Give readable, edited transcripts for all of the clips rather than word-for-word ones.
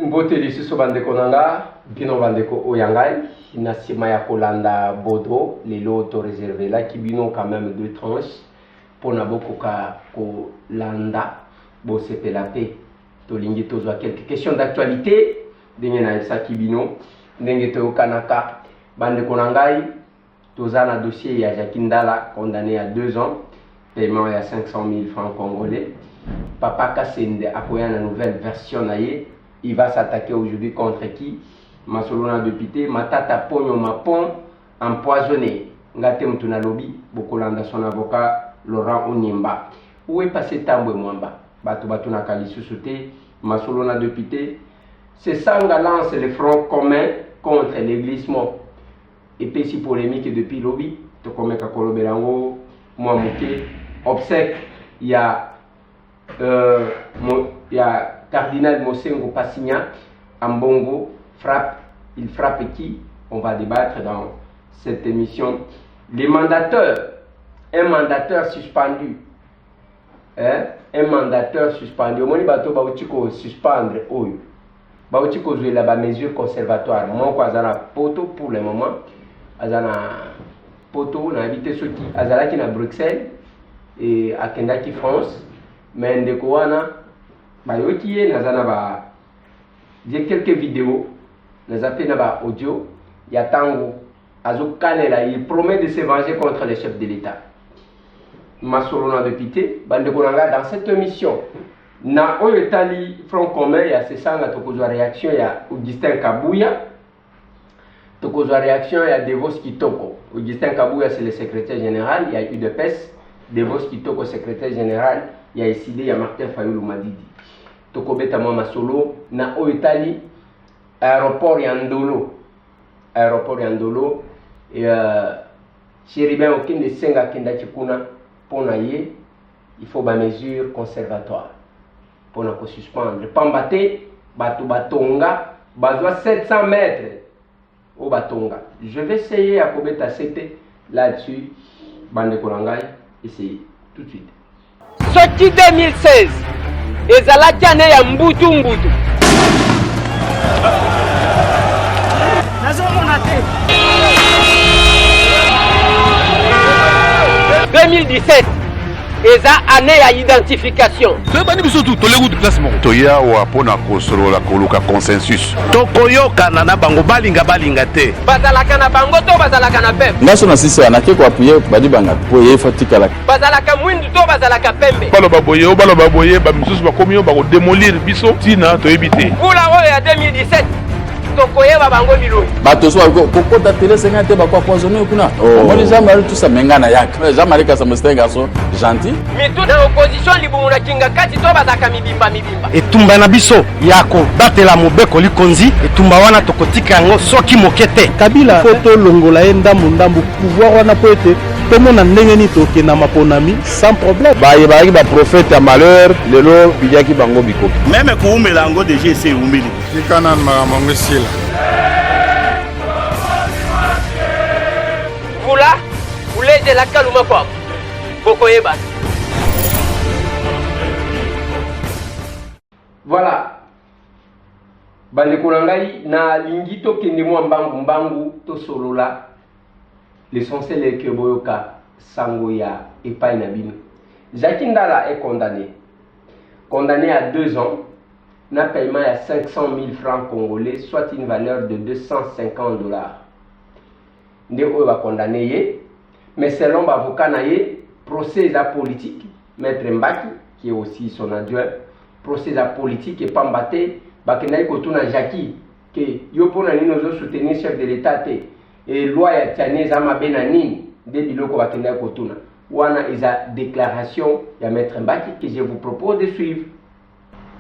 mbote lisusu bandeko nanga bino bandeko oyangai na sima ya kolanda bodo lelo to réservé là qui bino quand même deux tranches pour na bokoka kolanda bo sepela pe to lingi tozwa quelques questions d'actualité ndenge na sa kibino ndenge to kanaka bandeko nangai tozana dossier ya Jacques Ndala condamné à 2 ans paiement à 500 000 francs congolais. Papa Kassende a une nouvelle version naïe. Il va s'attaquer aujourd'hui contre qui? Masolona Depité, Matata Pogno Mapon, empoisonné. Ngate Mtuna Lobby, Bokolanda son avocat Laurent Onimba. Où est passé Tambwe Mwamba? Bato Batuna Kalisu Soute, Masolona Depité. C'est ça, on lance le front commun contre l'églissement. Et puis si polémique depuis Lobby, Tokome Kakolo Belango, Mouamouké, obsèque, il y a Cardinal Mosengo Passigna, Ambongo, frappe, il frappe qui? On va débattre dans cette émission. Les mandateurs, un mandateur suspendu. Un mandateur suspendu. Au moins, il faut suspendre. Il faut jouer la mesure conservatoire. Moi, je suis poto pour le moment. Je suis poto, on a habité ceux qui sont à Bruxelles et à Kendaki, France. Mais ndeko wana bayoki nazana ba j'ai quelques vidéos nazape na ba audio ya tango azokalela il promet de se venger contre les chefs de l'État. Masolona Depité bandeko nanga dans cette mission na oyo tali front commun ya sesanga tokozwa réaction ya Augustin Kabuya tokozwa réaction ya Devos Kitoko. Augustin Kabuya c'est le secrétaire général, il y a UDPS. Devos Kitoko secrétaire général, il y a décidé, il y a Martin Fayoulou Madidi. Tokobeta Mama Solo, na Oitali, aéroport Yandolo. Aéroport Yandolo, et Chéribin aucun de Senga Kenda Chikuna, pour naïe, il faut des mesures conservatoires. Pour nous suspendre. Pambate, Batu Batonga, Bazoa 700 mètres au Batonga. Je vais essayer à Kobeta Sete là-dessus, Bande Kolangai, essayez tout de suite. Sorti 2016, ezalaki ane ya mbutu 2017, eza ane ya identification. Sebani biso tu tolegu de classe moko. Toya wa pona kosolola koluka consensus. Tokoyoka na bango balinga te. Bazalaka na bango to bazalaka na pembe. Naso na sisi anake kwa puye badi banga poye fatikala. Bazalaka mwindu to bazalaka pembe. Balo baboye ba misusu bakomiyo ba ko démolir biso tina to ebité. Kula oyo ya 2017. Tokoyeba bango biloi. Bato so ko ta télé 50 ba kwa poisonner kuna. Moni Jean-Marie tout ça mengana yak. Jean-Marie ka c'est un garçon gentil. Mais tout dans opposition libumuna kinga kati to bazaka mibimba. Etumba na biso yako batela mobeko likonzi etumba wana tokotika yango soki mokete. Kabila photo longola enda mundambu pouvoir wana poete tomona ndenge ni toke na maponami sans problème. Baye ba prophète à malheur lelo bidaki bango biko. Même kuumela yango déjà c'est umeli. Nikana mamango sila. Vula, voulez de la kaluma kwa. Bokoyeba. Voilà. Bandeko nangai na lingito kende mo mbangu to solola. L'essentiel est que boyoka sango ya epai na bino. Jacques Ndala est condamné. Condamné à 2 ans. Na paiement à 500 000 francs congolais, soit une valeur de $250. Nde oyo va condamné, mais selon l'avocat naye, procès à politique, Maître Mbaki, qui est aussi son adjoint, procès à politique et pambate, bakenai kotuna Jackie, que yo pona ni nozo soutenir chef de l'État et loi ya tiane zama benanini, de biloko bakenai kotuna. Wana is a déclaration ya Maître Mbaki que je vous propose de suivre.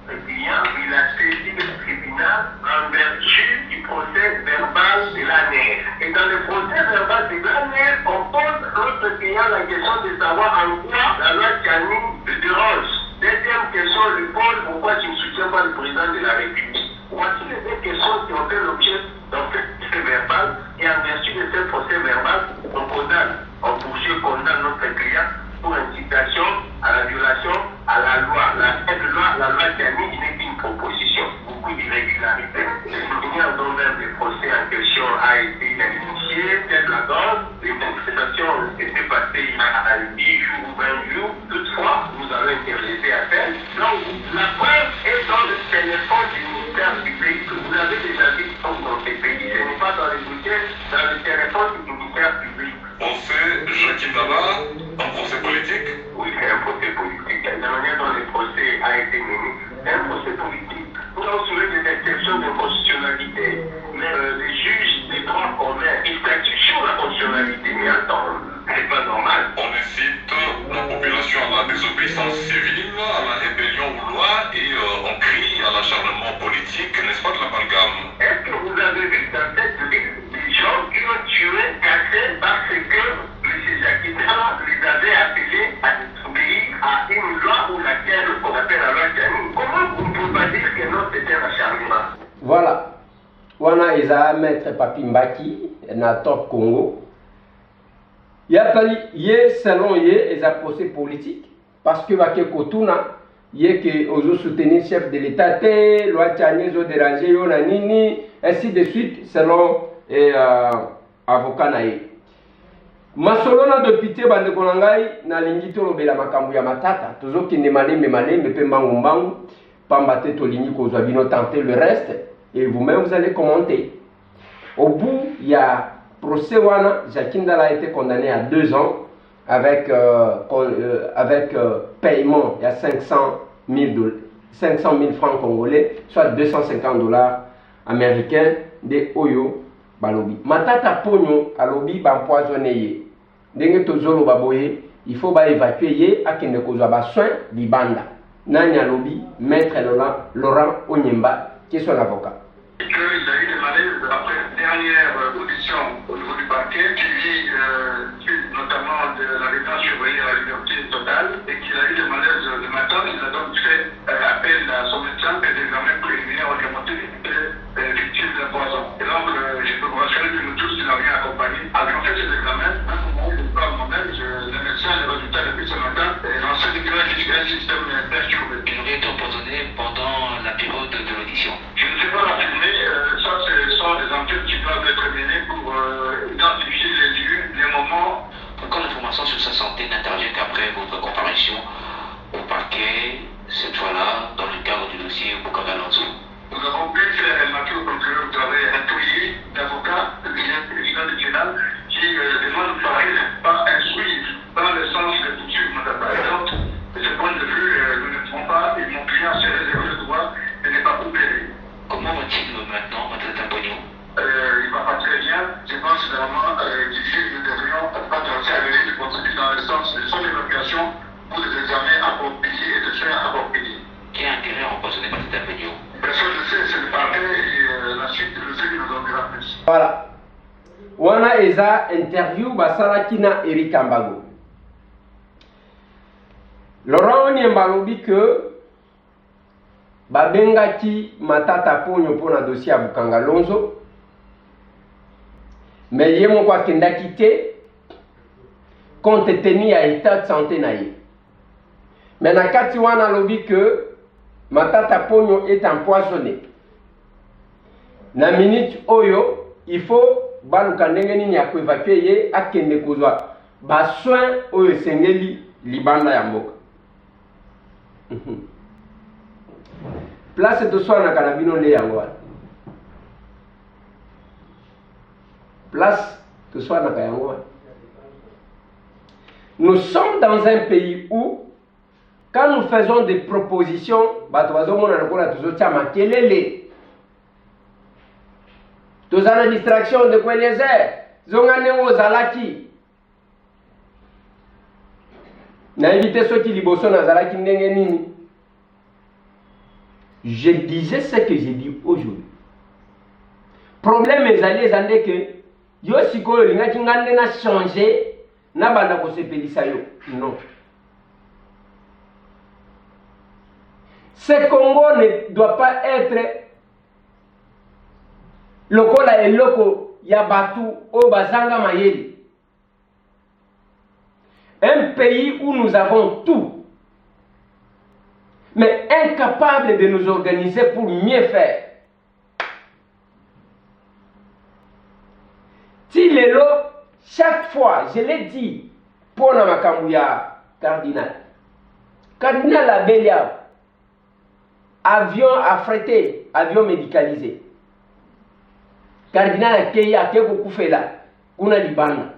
Le client, il a saisi le tribunal en vertu du procès verbal de l'année. Et dans le procès verbal de l'année, on pose l'autre client la question de savoir en quoi la loi Tiani le dérange. Deuxième question, lui pose pourquoi tu ne soutiens pas le président de la République. Voici les deux questions qui ont fait l'objet d'un procès verbal. Et en vertu de ce procès verbal, on condamne, on poursuit, condamne notre client pour incitation à la violation à la loi. La loi Tiani n'est qu'une proposition. Vous beaucoup d'irrégularités. Le tribunal dont même le procès en question a été initié, telle la danse, les manifestations étaient passées à 10 jours ou 20 jours. Toutefois, nous avons interrogé à peine. Donc, la preuve est dans le téléphone du ministère public que vous avez déjà vu dans ces pays. Ce n'est pas dans les dossiers, dans le téléphone du ministère public. On fait Joachim Daba un procès politique. Oui, c'est un procès politique. La manière dont le procès a été mené, c'est un procès politique. Nous avons soulevé des exceptions de constitutionnalité. Mais les juges des droits communs, ils statuent sur la constitutionnalité. Mais attends, c'est pas normal. On incite la population à la désobéissance civile, à la rébellion aux lois et on crie à l'acharnement politique, n'est-ce pas, de l'amalgame? Est-ce que vous avez vu dans cette liste des gens qui ont tué, cassé parce que M. Jacquina les avait appelés à désobéir à une loi ou laquelle on appelle la loi Jani? Comment vous ne pouvez pas dire que non, c'était un acharnement? Voilà. Wana eza maître Papi Mbaki na Top Congo. Yé selon yé eza procès politique parce que va ke kotuna yé que ozo soutenir chef de l'état te loi Tchani zo déranger yo na nini ainsi de suite selon avocat na ye. Masolo na député bande konangai na lingi to lobela makambu ya matata tozo kinde malembe pe mbangu mbangu pamba te to lingi kozwa bino tenter le reste. Et vous-même, vous allez commenter. Au bout, il y a procès Wana, Jacquin Dala a été condamné à 2 ans avec paiement. Il y a 500 000 francs congolais, soit 250 $ américains de Oyo Balobi. Matata Pogno, Alobi, empoisonné. Denge Tozolo Baboye, il faut évacuer à Kende Kozaba soin d'Ibanda. Nani Alobi, maître Laurent Onyemba, qui est son avocat. Il a eu des malaises après la dernière audition au niveau du parquet, suivi notamment de la résidence surveillée à la liberté totale, et qu'il a eu des malaises le matin. Il a donc fait appel à son médecin que des examens préliminaires ont démontré qu'il était victime d'un poison. Et donc, je peux vous rassurer que nous tous, nous l'avions accompagné, avions fait ces examens. Je parle moi-même, le médecin, les résultats depuis ce matin, l'enseigne qu'il a un système perturbé. Il aurait été empoisonné pendant la période de l'audition. Je ne sais pas l'affirmer, ça ce sont des enquêtes qui doivent être menées pour identifier les lieux, les moments. Aucune information sur sa santé n'intervient qu'après votre comparution au parquet, cette fois-là dans le cadre du dossier Boukagalonzo. Nous avons pu faire remarquer au procureur que vous avez un courrier d'avocat, le président du Sénat, qui demande de pas instruire dans le sens de poursuivre notre appel. De ce point de vue, nous ne pouvons pas, et mon client s'est réservé le droit de ne pas coopérer. Comment va-t-il maintenant, Mme Pogno? Il va pas très bien. Je pense vraiment qu'ici, nous devrions pas transférer le procédure dans le sens de son évaluation pour des examens appropriés et des soins appropriés. Qui a intérêt à empoisonner Mme Pogno? Personne ne sait, c'est le parquet et la suite, le fait qu'il nous en dira plus. Voilà. Wana eza interview basala kina Eric Ambago. Laurent Onyemba lobi que babengaki Matata Pogno pona dossier à Boukagalonzo. Mais ye moko akendaki te compte tenu à état de santé na ye. Mais na kati wana lobi que Matata Pogno est empoisonné. Na minute oyo, il faut baluka ndenge nini ya koévacuer ye akende kozwa ba soin oyo esengeli libanda ya mboka. Place de soin na kanabino nde yango wana. Place de soin na kayango wana. Nous sommes dans un pays où quand nous faisons des propositions, bato bazomona lokola tozotia makelele. Tozana distraction de Kwenezer, zongane ozalaki. Na éviter ceux qui liboso na zalaki ndenge nini. Je disais ce que j'ai dit aujourd'hui. Problème ezali ezande que yo sikoyo lingaki ngande na changer na banda ko sepelisa yo. Non. Ce Congo ne doit pas être lokola eloko ya batu o bazanga mayeli. Un pays où nous avons tout, mais incapable de nous organiser pour mieux faire. fois, je l'ai dit, pour Namakambuya, cardinal. Cardinal Abelia, avion affrété, avion médicalisé. Cardinal Akeya, Kekokufela, Kuna Libana.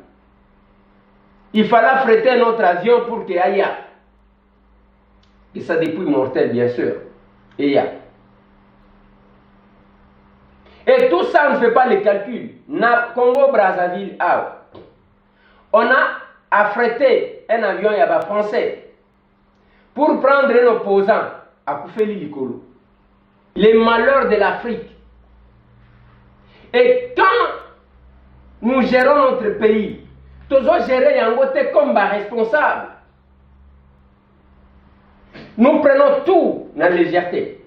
Il fallait affréter notre avion pour qu'il aille. Et ça depuis mortel, bien sûr. Et ya. Et tout ça, on ne fait pas les calculs. Na Congo-Brazzaville, on a affrété un avion yaba français pour prendre un opposant à Koufeli Likolo. Les malheurs de l'Afrique. Et quand nous gérons notre pays, nous devons gérer Yangote comme responsable. Nous prenons tout dans la légèreté.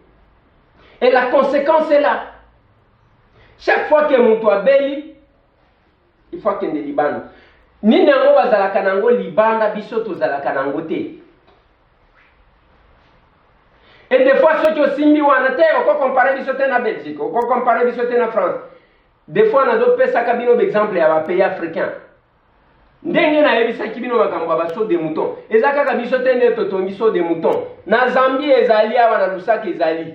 Et la conséquence est là. Chaque fois que nous sommes belli, il faut qu'il y ait des Liban. Ni nango bazalaka nango libanda biso tozalaka nango te. Et des fois ceux qui osimbi wana te oko comparer biso te na Belgique, oko comparer biso te na France. Des fois nazo pesa ka bino exemple ya ba pays africains. Ndenge na yebisaki bino makambo ba saut de mouton. Ezaka ka biso te ne totongi saut de mouton. Na Zambie ezali awa na Lusaka ezali.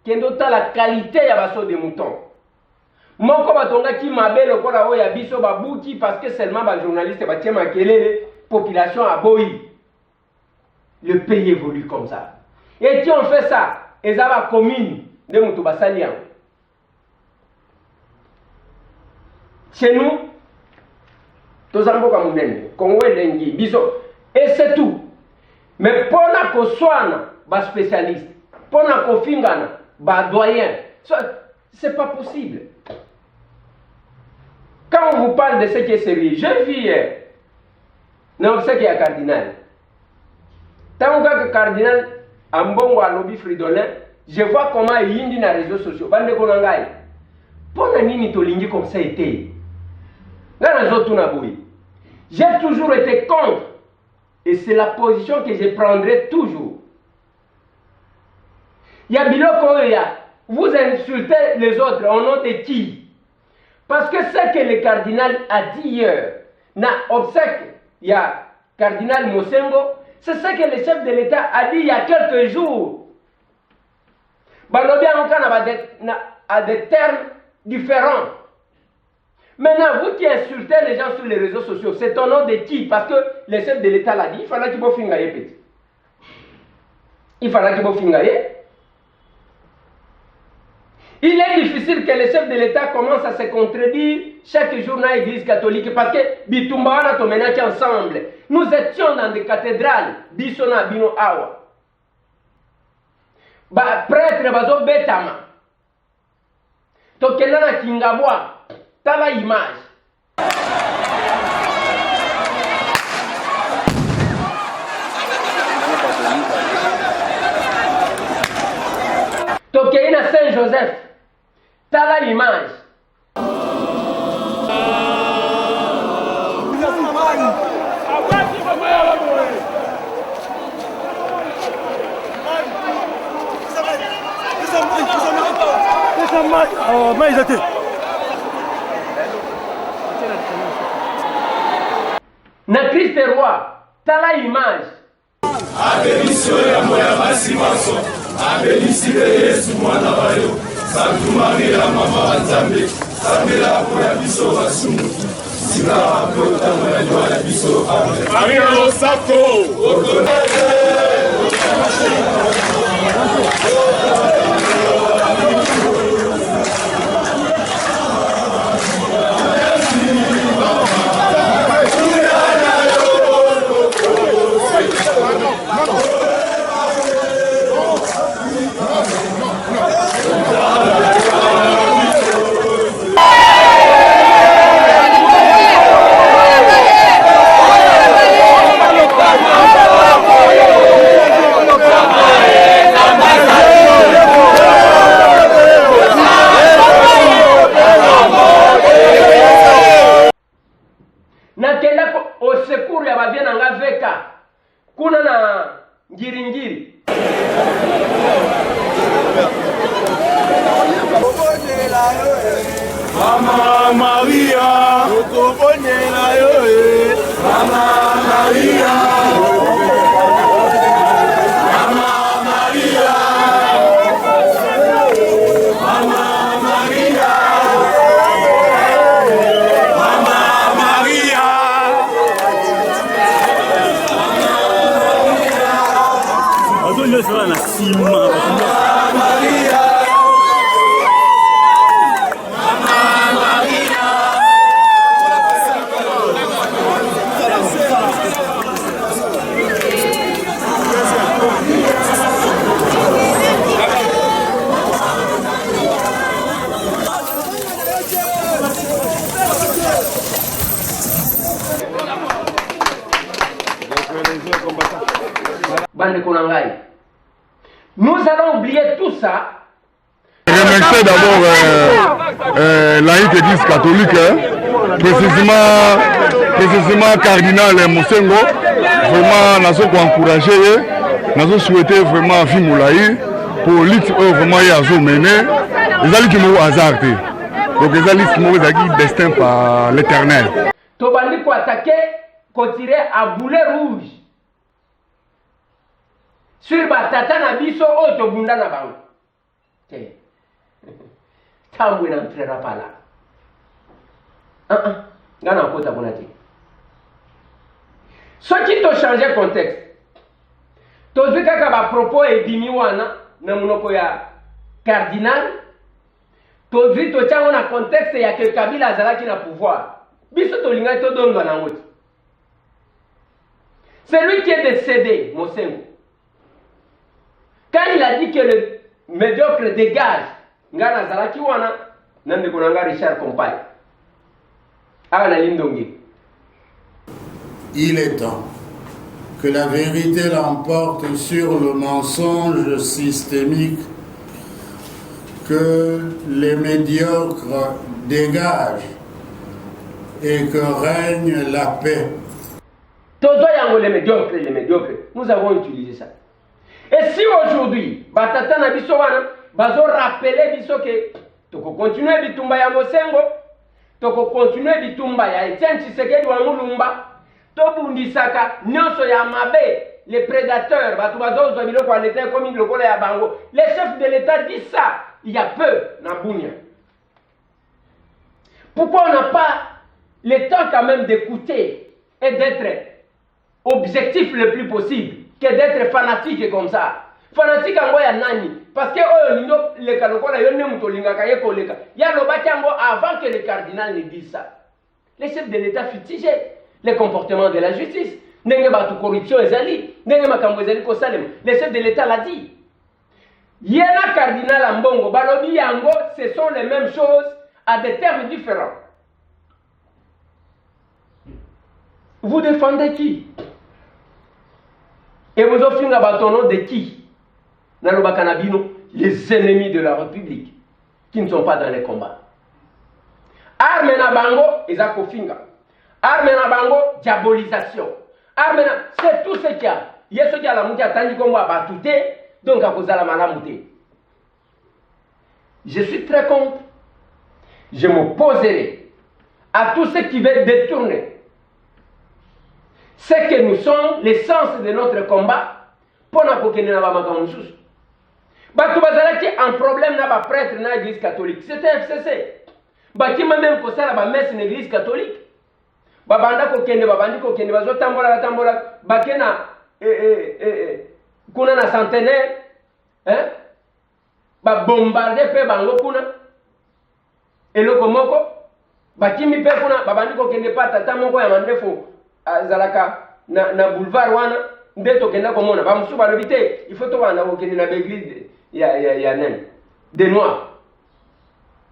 Kendo ta la qualité ya ba saut de mouton. Moko batonga ki mabelo kola oya biso babuki parce que seulement ba journaliste ba tiema kelele population a boyi. Le pays évolue comme ça. Et si on fait ça, ezaba commune de mutu basali yango. Chez nous, tozambo ka munene, Congo elengi biso et c'est tout. Mais pona ko swana ba spécialiste, pona ko fingana ba doyen, c'est pas possible. Quand on vous parle de ce qui est sérieux, je vis hier, non, ce qui est cardinal. Tant que cardinal, en bon ou à lobby fridolin, je vois comment il y a dans les réseaux sociaux. Bande konangai. Pour nini tolingi comme ça été. J'ai toujours été contre. Et c'est la position que je prendrai toujours. Il y a biloko ya. Vous insultez les autres au nom de qui? Parce que ce que le cardinal a dit hier, na obsèque, il y a cardinal Mosengo, c'est ce que le chef de l'État a dit il y a quelques jours. Balobia a des termes différents. Maintenant, vous qui insultez les gens sur les réseaux sociaux, c'est au nom de qui? Parce que le chef de l'État l'a dit, il fallait qu'il vous fingaye petit. Il fallait qu'il vous fingaye. Il est difficile que le chef de l'État commence à se contredire chaque jour dans l'église catholique parce que Bitumba wana tomenaki ensemble. Nous étions dans des cathédrales, Bisona Bino Awa. Ba prêtre bazo betama. Tokenda na Kingabwa, tala image. Tokenda na Saint-Joseph. Tala image. Na Christ roi, tala image. Abelisi ya moya basimaso, abelisi Yesu mwana wayo. Santu Maria mama wa Nzambe, Samela kwa biso basumu. Sina apota mwana wa biso. Maria Osako. Kuna na ngiringiri. Mama Maria, Nous allons oublier tout ça. Remercier d'abord laïque église catholique, précisément cardinal Mosengo. Vraiment, nous avons encouragé, nous avons souhaité vraiment vie moulaï pour lutte vraiment y a mené. Les alliés qui m'ont hasardé. Donc les alliés qui m'ont destin par l'Éternel. Tobandi pour attaquer, qu'on tirait à boulet rouge. Sur batata na biso oto bunda na bango. Tambwe n'entrera pas là. Ngana kota bonati. Ce qui t'a changé contexte. Tozu kaka ba propos et bimiwana na munoko ya cardinal. Tozu to chango na contexte ya que Kabila azalaki na pouvoir. Biso to linga to donga na ngoti. C'est lui qui est décédé, Mosengo. Quand il a dit que le médiocre dégage, Ngana Zalaki wana, Nande Konanga Richard Compagne. Agana Lindongi. Il est temps que la vérité l'emporte sur le mensonge systémique, que les médiocres dégagent et que règne la paix. Les médiocres, nous avons utilisé ça. Et si aujourd'hui, batata na biso wana, bazo rappeler biso que toko continuer bitumba ya Mosengo, toko continuer bitumba ya Etienne Tshisekedi wa Mulumba, tobundisaka nyonso ya mabe, les prédateurs, batu bazo zo biloko en état comme lokola ya bango. Les chefs de l'État disent ça il y a peu na Bunia. Pourquoi on n'a pas le temps quand même d'écouter et d'être objectif le plus possible que d'être fanatique comme ça? Fanatique en ya nani? Parce que le kalokola yone mutolinga kaye koleka. Ya lobaki ango avant que le cardinal ne dise ça. Les chefs de l'État futigeaient les comportements de la justice. Nenge batu corruption ezali, nenge makambo ezali ko salem. Le chef de l'État l'a dit. Yena cardinal Ambongo balobi yango, ce sont les mêmes choses à des termes différents. Vous défendez qui? Et vous offrez un bâton de qui? Les ennemis de la République qui ne sont pas dans les combats. Arme na bango, ezako finga. Arme na bango, diabolisation. Arme na, c'est tout ce qu'il y a. Il y a ce qu'il y a la mouti attendu comme moi batouté, donc à cause de la malamouté. Je suis très contre. Je m'opposerai à tout ce qui veut détourner ce que nous sommes, l'essence de notre combat, pour ne pas que nous n'ayons Batu bazalaki un problème na ba prêtre na l'église catholique. C'était FCC. Baki même ko sala ba messe na l'église catholique. Babanda ko kende babandi ko kende bazo tambola bakena kuna na centenaire ba bombarder pe bango kuna. Eloko moko bakimi pe kuna babandi ko kende pa tata moko ya mandefo zalaka na boulevard wana ndeto kenda ko mona ba musu ba lobité il faut to wana ko kende na l'église des Noirs.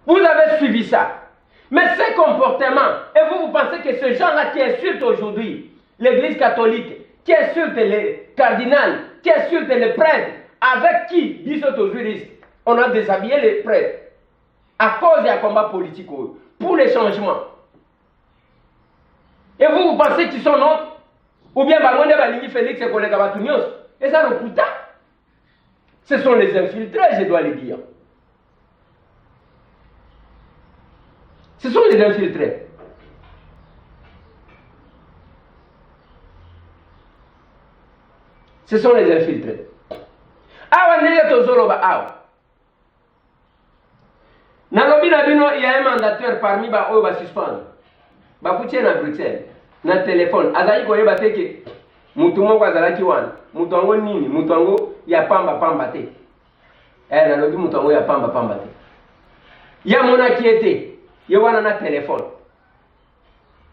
Vous avez suivi ça. Mais ces comportements, et vous pensez que ce gens-là qui insulte aujourd'hui l'église catholique, qui insulte les cardinals, qui insulte les prêtres, avec qui, disent aux juristes, on a déshabillé les prêtres à cause d'un combat politique pour les changements. Et vous pensez qu'ils sont nôtres? Ou bien Bangonde Balingi Félix et collègues Abatunios? Et ça, le putain. Ce sont les infiltrés, je dois le dire. Ce sont les infiltrés. Ce sont les infiltrés. Awa ndenge tozoloba awa. Nalobi na bino, il y a un mandataire parmi ba oyo ba suspendre. Ba kutie na Bruxelles, na téléphone. Azali koyeba te ke mutu moko azalaki wana. Mutu ango nini? Mutu ango ya pamba te. Nalobi mutu ango ya pamba te. Ya mona qui était, ya wana na téléphone.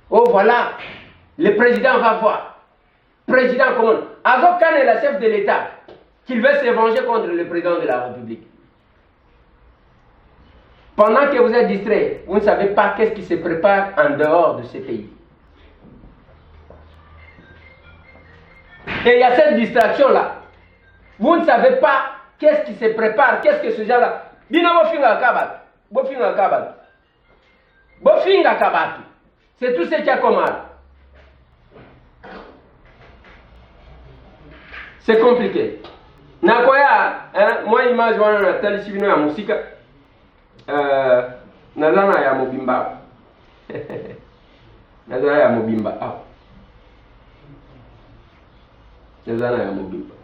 Oh voilà, le président va voir. Président comment? Azok Kane est la chef de l'État qu'il veut se venger contre le président de la République. Pendant que vous êtes distrait, vous ne savez pas qu'est-ce qui se prépare en dehors de ce pays. Et il y a cette distraction-là. Vous ne savez pas qu'est-ce qui se prépare, qu'est-ce que ce genre-là. C'est tout ce qu'il y a comme art. C'est compliqué. Nakoya, moi image wana na tali sivino ya musika. Nazana ya mobimba. Nazana ya mobimba. Nazana ya mobimba.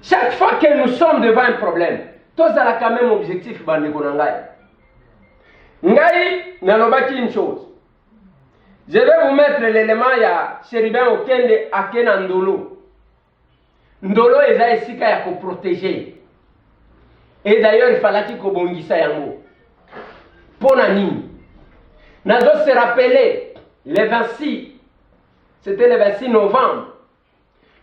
Chaque fois que nous sommes devant un problème, tous a quand même objectif bandeko na ngai. Ngai nalobaki une chose. Je vais vous mettre l'élément ya Chérubin Okende akena Ndolo. Ndolo eza esika ya ko protéger. Et d'ailleurs il fallait qu'il kobongisa yango. Pona nini? Nazo se rappeler le 26, c'était le 26 novembre,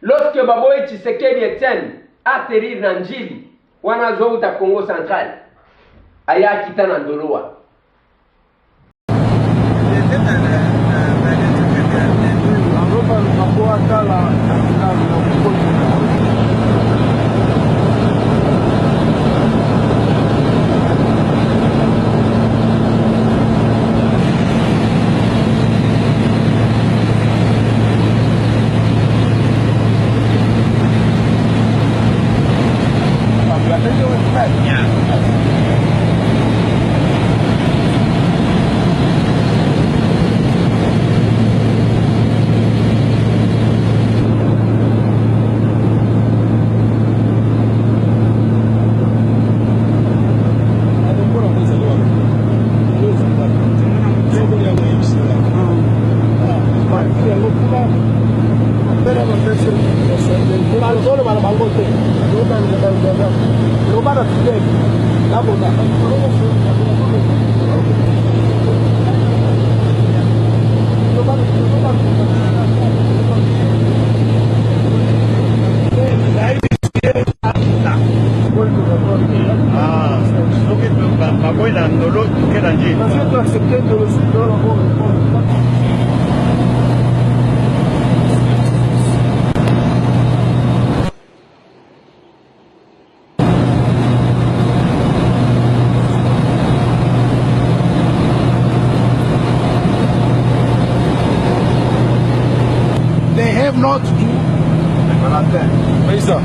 lorsque Baboye Tshisekedi Etienne atterrir na Njili, wana zo uta Congo central. Aya kitana Ndolo wa. not to do mais ça.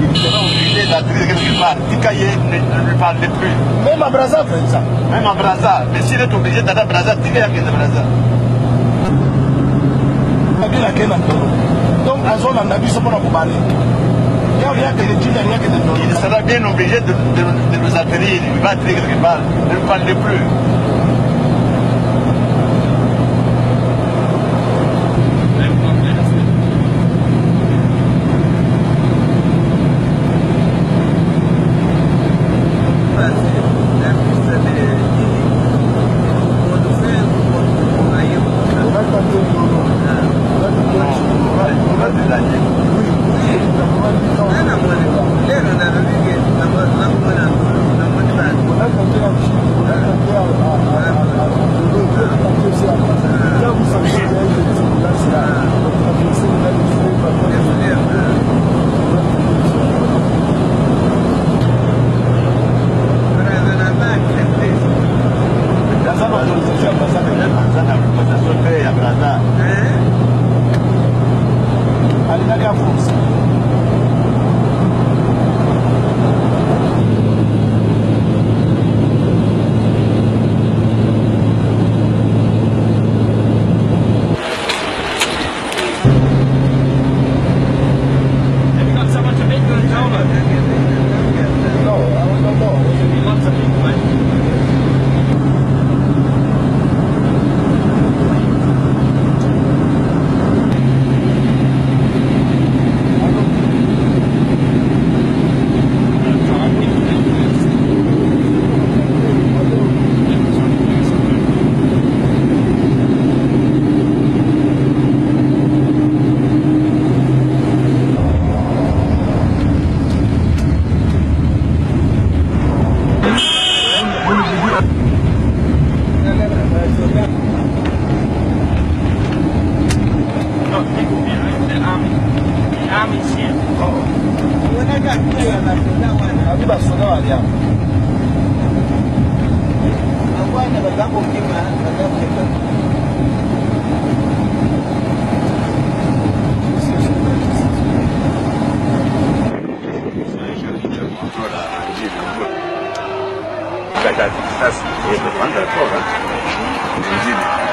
Ils seront obligés d'attirer quelque part. Tikaye ne parle plus. Même à Brazza fait ça. Même à Brazza. Mais s'il est obligé d'aller à Brazza, Tikaye qui est à Brazza. Donc, à zone, on a vu ce qu'on a parlé. Il sera bien obligé de nous atterrir. Il va atterrir quelque part. Ne parle plus.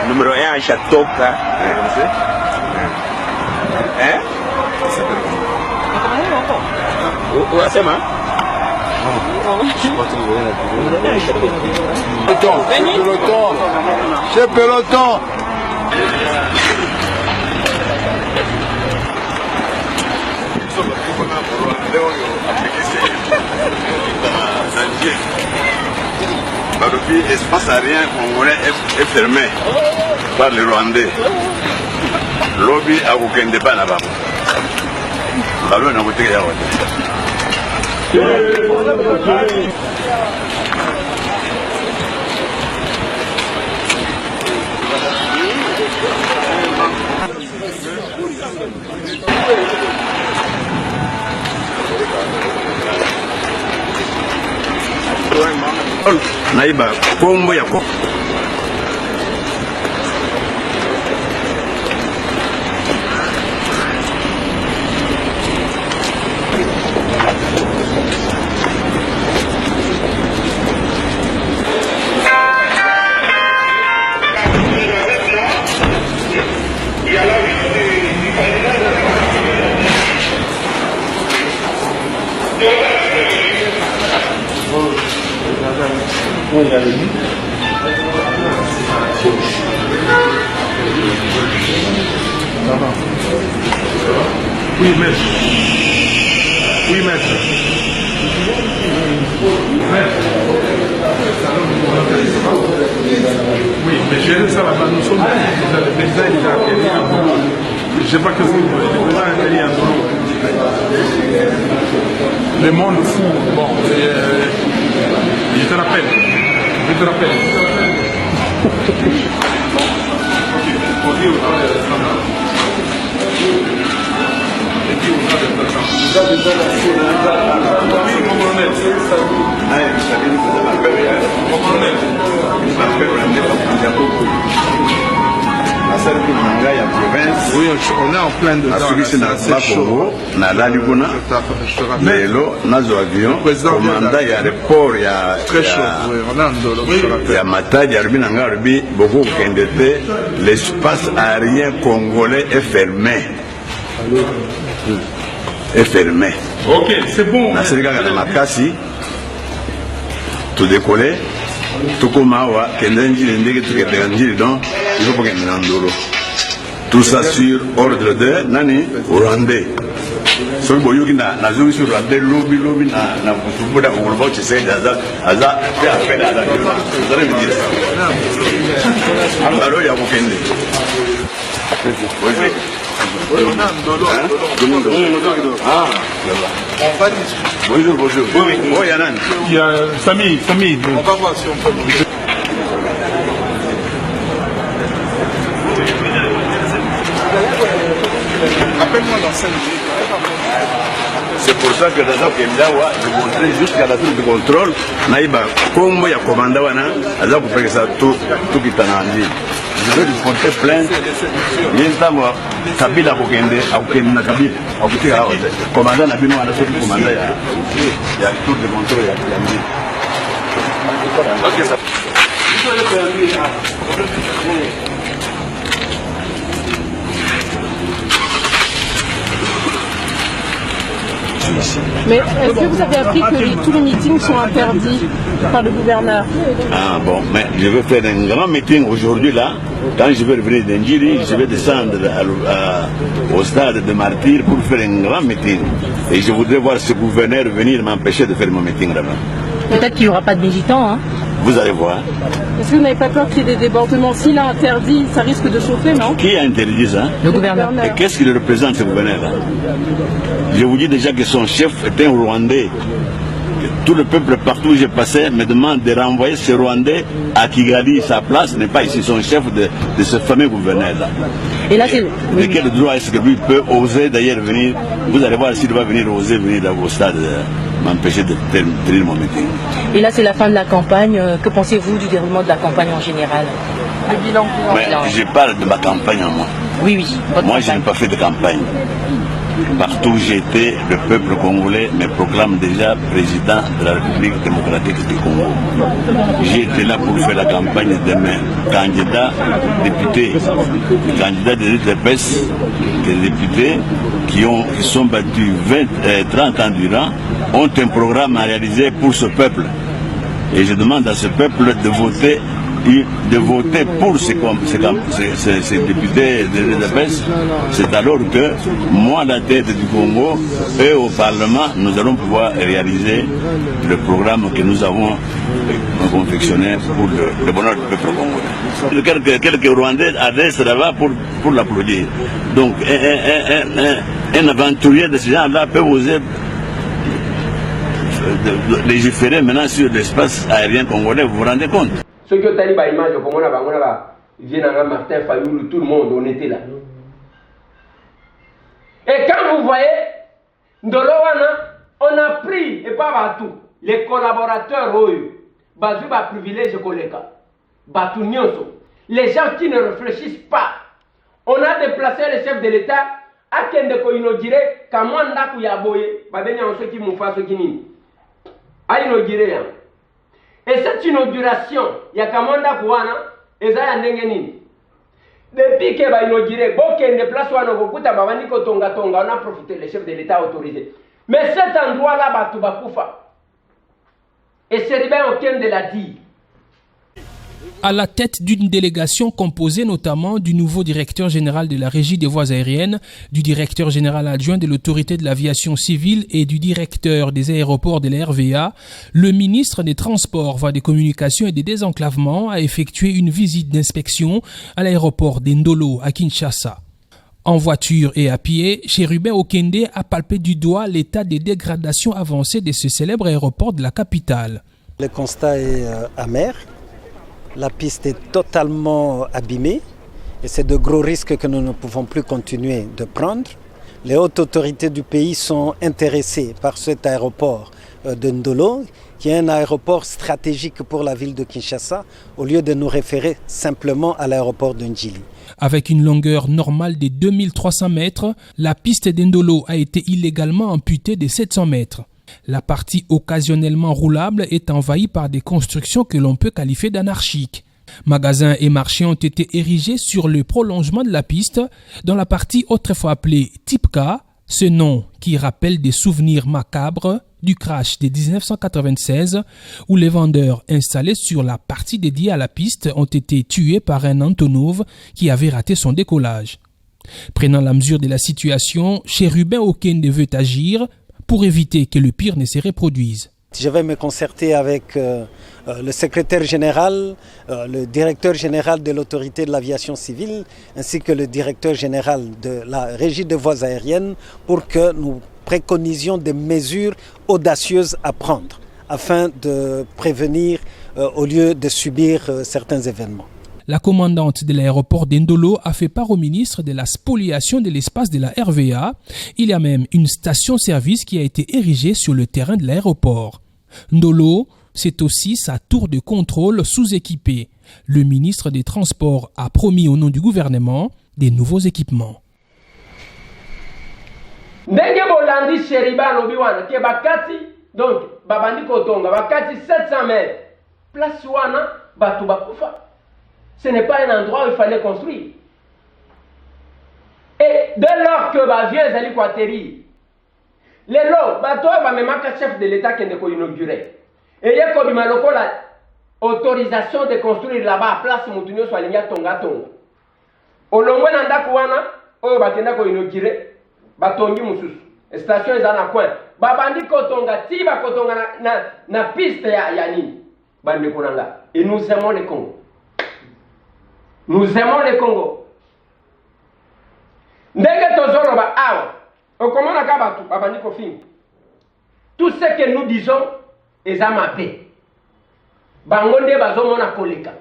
Número 1 ashatoka. Unasema? Peloton. C'est peloton. Baropi, espace aérien congolais est fermé par les Rwandais. Lobby à Oukende pas là-bas. Ballon à côté de Naïba, Kombo Yako. Oui, maître. Oui, maître. Oui, mais gérer ça là-bas, nous sommes le président il a atterri en Dolo. Je ne sais pas que vous le président a atterri en Dolo. Le monde fou, bon, je te rappelle. Je te rappelle. Oui, on est en plein dedans. Na Laliguna, Lelo, Nazo avion, commandant il y a le port, il y a Matadi, il y a Rubinangarbi, beaucoup d'endettés. L'espace aérien congolais est fermé. Est fermé. Ok, c'est bon. Na Sénégal, il y a Makassi, tout décollé, tout comme Awa, Kendenji, donc, il faut qu'il y ait un Ndolo. Tout ça sur ordre de Nani, Rwandais. Ce que vous avez sur Rwandais, lobby, na Kusubuda, on va te dire, Aza, fait appel à la violence. Vous allez me dire ça. Alors, il y a aucun bonjour, bonjour. Oh, Yanan. Il y a Samy. On va voir si on peut. Appelle-moi dans 5 minutes. C'est pour ça que dans Kemdawa, je montrais jusqu'à la tour de contrôle, Naïba, comme il y a commandé, je vais faire tout qui est en ligne. Je vais lui porter plainte. Il y a un temps, Kabila Bokende, Kabila, commandant Nabino, il y a le tour de contrôle, il y a ligne. Ok, ça. Mais est-ce que vous avez appris que tous les meetings sont interdits par le gouverneur? Ah bon, mais je vais faire un grand meeting aujourd'hui là. Quand je vais revenir d'Indjiri, je vais descendre au stade de Martyr pour faire un grand meeting. Et je voudrais voir ce gouverneur venir m'empêcher de faire mon meeting là-bas. Peut-être qu'il n'y aura pas de militants, hein? Vous allez voir. Est-ce que vous n'avez pas peur qu'il y ait des débordements? S'il a interdit, ça risque de chauffer, non? Qui a interdit ça? Le gouverneur. Et qu'est-ce qu'il représente, ce gouverneur-là? Je vous dis déjà que son chef est un Rwandais. tout le peuple partout où j'ai passé me demande de renvoyer ce Rwandais à Kigali. Sa place n'est pas ici, son chef de ce fameux gouverneur-là. Et là, c'est... De quel droit est-ce que lui peut oser d'ailleurs venir? Vous allez voir s'il va venir oser venir dans vos stades, m'empêcher de tenir mon meeting. Et là, c'est la fin de la campagne. Que pensez-vous du déroulement de la campagne en général? Le bilan. Je parle de ma campagne en moi. Oui. Moi, je n'ai pas fait de campagne. Partout où j'ai été, le peuple congolais me proclame déjà président de la République démocratique du Congo. J'ai été là pour faire la campagne de mes candidats députés, les candidats de l'UDPS, des députés qui sont battus 30 ans durant, ont un programme à réaliser pour ce peuple. Et je demande à ce peuple de voter pour ces députés de l'UDPS. C'est alors que moi, à la tête du Congo, et au Parlement, nous allons pouvoir réaliser le programme que nous avons confectionné pour le bonheur du peuple congolais. Quelques Rwandais restent là-bas pour l'applaudir. Donc un aventurier de ce genre-là peut oser légiférer maintenant sur l'espace aérien congolais, vous vous rendez compte? Ceux qui ont tali ba image comme on a viennent à Martin Fayoulou, tout le monde, on était là. Et quand vous voyez, Ndolowana, on a pris, et pas partout, les collaborateurs, Bazou va privilège Koleka, Batou Nyonso, les gens qui ne réfléchissent pas. On a déplacé le chef de l'État à Kendeko inauguré, Kamwanda Kouyaboye, Babenya ceux qui m'ont fait ce qui n'y a inauguré. Et cette inauguration, il y a Kamanda Kouana, et ça y a Ndengenini. Depuis qu'il va inaugurer, Boken de place où on a beaucoup de Tonga, on a profité, le chef de l'État autorisé. Mais cet endroit-là, Batouba. Et c'est bien aucun de l'a dit. À la tête d'une délégation composée notamment du nouveau directeur général de la Régie des voies aériennes, du directeur général adjoint de l'autorité de l'aviation civile et du directeur des aéroports de la RVA, le ministre des Transports, Voies des Communications et des Désenclavements a effectué une visite d'inspection à l'aéroport d'Ndolo à Kinshasa. En voiture et à pied, Chérubin Okende a palpé du doigt l'état de dégradation avancée de ce célèbre aéroport de la capitale. Le constat est amer. La piste est totalement abîmée et c'est de gros risques que nous ne pouvons plus continuer de prendre. Les hautes autorités du pays sont intéressées par cet aéroport de Ndolo, qui est un aéroport stratégique pour la ville de Kinshasa, au lieu de nous référer simplement à l'aéroport de Ndjili. Avec une longueur normale de 2300 mètres, la piste d'Ndolo a été illégalement amputée de 700 mètres. La partie occasionnellement roulable est envahie par des constructions que l'on peut qualifier d'anarchiques. Magasins et marchés ont été érigés sur le prolongement de la piste, dans la partie autrefois appelée Tipka, ce nom qui rappelle des souvenirs macabres du crash de 1996, où les vendeurs installés sur la partie dédiée à la piste ont été tués par un Antonov qui avait raté son décollage. Prenant la mesure de la situation, Chérubin Okende veut agir pour éviter que le pire ne se reproduise. Je vais me concerter avec le secrétaire général, le directeur général de l'autorité de l'aviation civile, ainsi que le directeur général de la régie des voies aériennes pour que nous préconisions des mesures audacieuses à prendre afin de prévenir au lieu de subir certains événements. La commandante de l'aéroport d'Ndolo a fait part au ministre de la spoliation de l'espace de la RVA. Il y a même une station-service qui a été érigée sur le terrain de l'aéroport. Ndolo, c'est aussi sa tour de contrôle sous-équipée. Le ministre des Transports a promis au nom du gouvernement des nouveaux équipements. Ndenge bolandi Chériba lobiwana ke bakati donc babandi kotonga bakati 700 mètres. Place wana batu bakufa. Ce n'est pas un endroit où il fallait construire. Et dès lors que viens Zali Kouateri, les lots, toi, même un chef de l'État qui est inauguré. Et il y a comme la autorisation de construire là-bas à place Moutounio soit ligne Tonga Tonga. Au long de l'Andakouana, au Bakenda ko inauguré, Batongi Moussous. Station est dans coin. Babandi Kotonga, Tiba Kotonga na piste ya Yani. Bandi Konanga. Et nous aimons le Congo. Nous aimons le Congo. Ndenge tozoloba awa. Okomona kabatu babandi kofini. Tout ce que nous disons eza mabe. Bango nde bazomona koleka.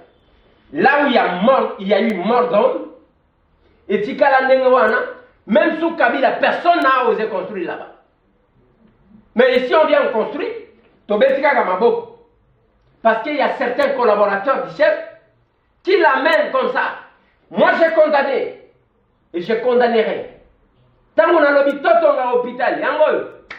Là où il y a eu mort d'homme, et tikala ndenge wana, même sous Kabila, personne n'a osé construire là-bas. Mais ici on vient construire, tobetika kamaboko. Parce qu'il y a certains collaborateurs du chef qui l'amènent comme ça. Moi j'ai condamné, et je condamnerai. Tant qu'on a l'hôpital, hôpital,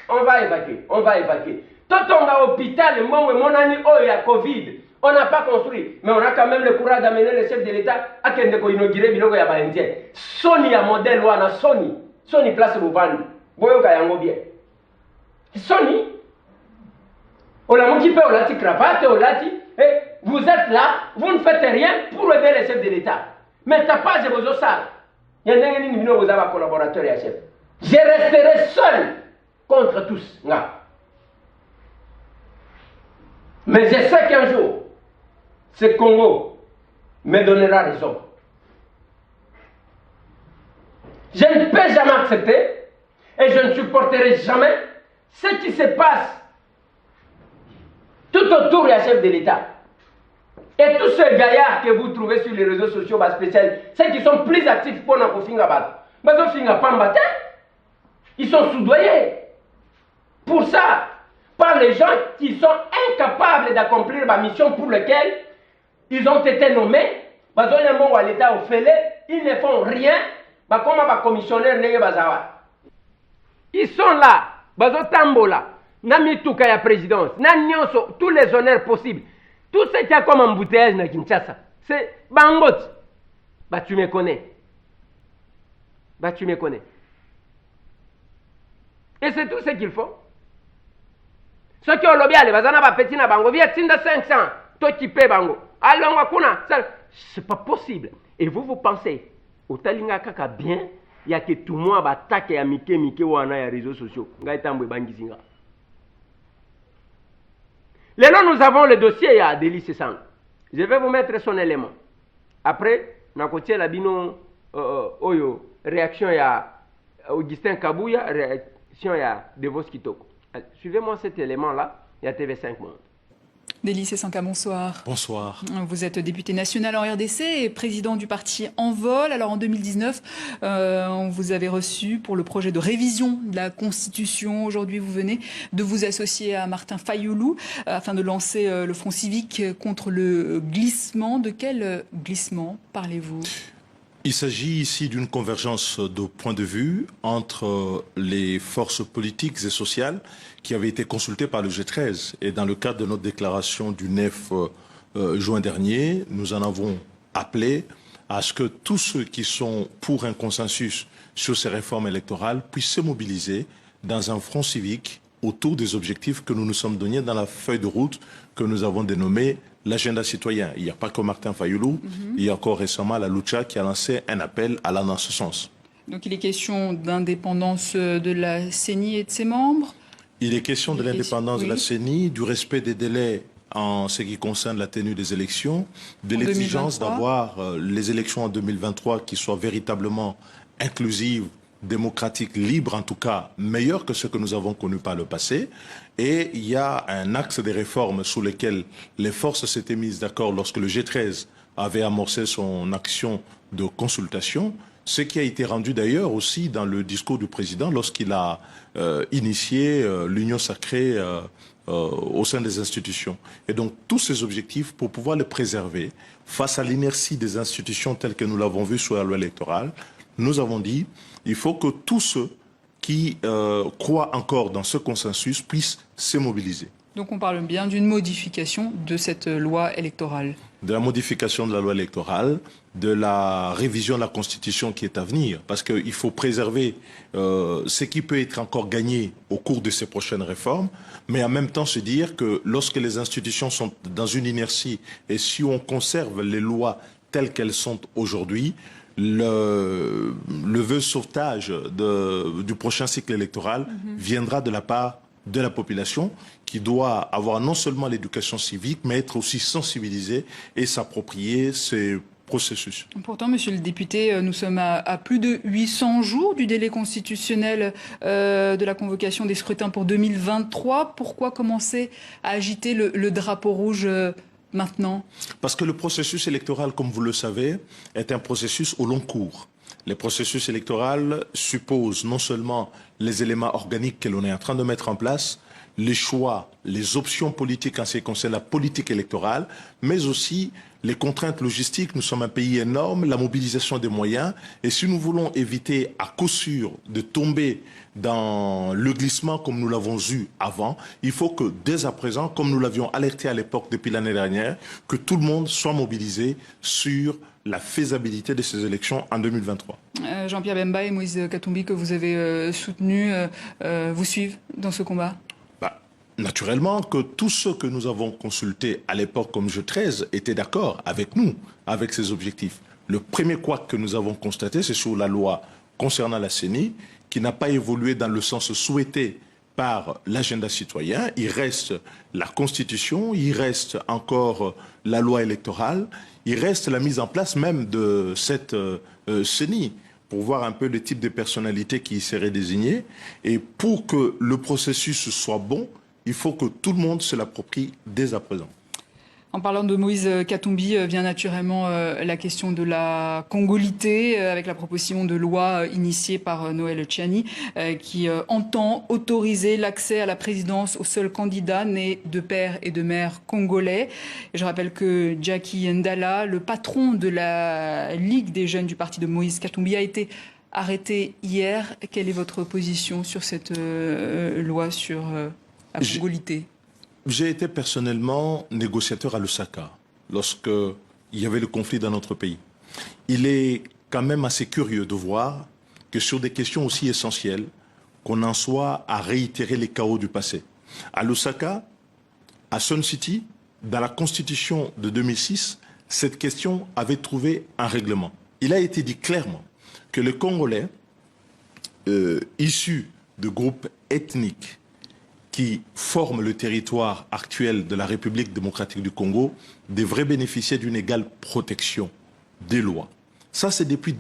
on va évacuer, on va évacuer. Tant qu'on a hôpital, mon ami, oh, il y a Covid. On n'a pas construit, mais on a quand même le courage d'amener le chef de l'État à Kendeko inaugurer Biloko ya Balendien. Sony a modèle wana Sony place Bouvandi. Boyoka yango bien. Sony, Olamuki pe Olati cravate, Olati, vous êtes là, vous ne faites rien pour aider le chef de l'État. Mais t'as pas de besoin ça. Il y a des gens qui vous avez collaborateurs et chef. Je resterai seul contre tous. Mais je sais qu'un jour, ce Congo me donnera raison. Je ne peux jamais accepter et je ne supporterai jamais ce qui se passe tout autour du chef de l'État. Et tous ces gaillards que vous trouvez sur les réseaux sociaux spéciaux, ceux qui sont plus actifs pour nous faire, ils sont soudoyés. Pour ça, par les gens qui sont incapables d'accomplir la mission pour laquelle ils ont été nommés, ils ne font rien, comme un commissionnaire. Ils sont là, Tambola, Namituka ya présidence, tous les honneurs possibles. Tout ce qu'il y a comme embouteillage dans Kinshasa, c'est Bangot. Bah tu me connais. Et c'est tout ce qu'il faut. Ceux qui ont lobby, les bazana ba petit na bango, via tinda 500, toi qui paie bango. Alors kuna, c'est pas possible. Et vous pensez, au talinga kaka bien, il y a que tout le monde attaque ya mike wana ya réseaux sociaux. Ngai tambwe bangizinga. Là, nous avons le dossier à Délice Sang. Je vais vous mettre son élément. Après, na kotie la bino oyo réaction ya Augustin Kabouya, réaction ya Devos Kitoko. Suivez-moi cet élément-là, il y a TV5 Monde. Délice Sanka, bonsoir. Bonsoir. Vous êtes député national en RDC et président du parti Envol. Alors en 2019, on vous avait reçu pour le projet de révision de la Constitution. Aujourd'hui, vous venez de vous associer à Martin Fayoulou afin de lancer le front civique contre le glissement. De quel glissement parlez-vous ? Il s'agit ici d'une convergence de points de vue entre les forces politiques et sociales qui avaient été consultées par le G13. Et dans le cadre de notre déclaration du 9 juin dernier, nous en avons appelé à ce que tous ceux qui sont pour un consensus sur ces réformes électorales puissent se mobiliser dans un front civique autour des objectifs que nous nous sommes donnés dans la feuille de route que nous avons dénommée l'agenda citoyen. Il n'y a pas que Martin Fayoulou, il y a encore récemment la Lucha qui a lancé un appel allant dans ce sens. Donc il est question d'indépendance de la CENI et de ses membres ? Il est question de l'indépendance de la CENI, du respect des délais en ce qui concerne la tenue des élections, de l'exigence d'avoir les élections en 2023 qui soient véritablement inclusives, démocratique, libre en tout cas, meilleur que ce que nous avons connu par le passé. Et il y a un axe des réformes sur lesquelles les forces s'étaient mises d'accord lorsque le G13 avait amorcé son action de consultation, ce qui a été rendu d'ailleurs aussi dans le discours du président lorsqu'il a initié l'union sacrée au sein des institutions. Et donc tous ces objectifs, pour pouvoir les préserver face à l'inertie des institutions telles que nous l'avons vu sur la loi électorale, nous avons dit il faut que tous ceux qui croient encore dans ce consensus puissent se mobiliser. Donc on parle bien d'une modification de cette loi électorale. De la modification de la loi électorale, de la révision de la Constitution qui est à venir, parce qu'il faut préserver ce qui peut être encore gagné au cours de ces prochaines réformes, mais en même temps se dire que lorsque les institutions sont dans une inertie et si on conserve les lois telles qu'elles sont aujourd'hui, le vœu sauvetage du prochain cycle électoral viendra de la part de la population qui doit avoir non seulement l'éducation civique, mais être aussi sensibilisée et s'approprier ces processus. Pourtant, monsieur le député, nous sommes à plus de 800 jours du délai constitutionnel de la convocation des scrutins pour 2023. Pourquoi commencer à agiter le drapeau rouge maintenant? Parce que le processus électoral, comme vous le savez, est un processus au long cours. Les processus électoraux supposent non seulement les éléments organiques que l'on est en train de mettre en place, les choix, les options politiques en ce qui concerne la politique électorale, mais aussi les contraintes logistiques. Nous sommes un pays énorme, la mobilisation des moyens. Et si nous voulons éviter à coup sûr de tomber dans le glissement comme nous l'avons eu avant, il faut que dès à présent, comme nous l'avions alerté à l'époque depuis l'année dernière, que tout le monde soit mobilisé sur la faisabilité de ces élections en 2023. Jean-Pierre Bemba et Moïse Katumbi, que vous avez soutenus, vous suivent dans ce combat? Naturellement que tous ceux que nous avons consultés à l'époque comme G13 étaient d'accord avec nous, avec ces objectifs. Le premier couac que nous avons constaté, c'est sur la loi concernant la CENI, qui n'a pas évolué dans le sens souhaité par l'agenda citoyen. Il reste la Constitution, il reste encore la loi électorale, il reste la mise en place même de cette CENI, pour voir un peu le type de personnalité qui y serait désignée. Et pour que le processus soit bon, il faut que tout le monde se l'approprie dès à présent. En parlant de Moïse Katumbi, vient naturellement la question de la congolité, avec la proposition de loi initiée par Noël Tchiani, qui entend autoriser l'accès à la présidence aux seuls candidats nés de père et de mère congolais. Et je rappelle que Jackie Ndala, le patron de la Ligue des jeunes du parti de Moïse Katumbi, a été arrêté hier. Quelle est votre position sur cette loi sur la congolité? J'ai été personnellement négociateur à Lusaka lorsque il y avait le conflit dans notre pays. Il est quand même assez curieux de voir que sur des questions aussi essentielles, qu'on en soit à réitérer les chaos du passé. À Lusaka, à Sun City, dans la constitution de 2006, cette question avait trouvé un règlement. Il a été dit clairement que les Congolais issus de groupes ethniques qui forment le territoire actuel de la République démocratique du Congo devraient bénéficier d'une égale protection des lois. Ça, c'est depuis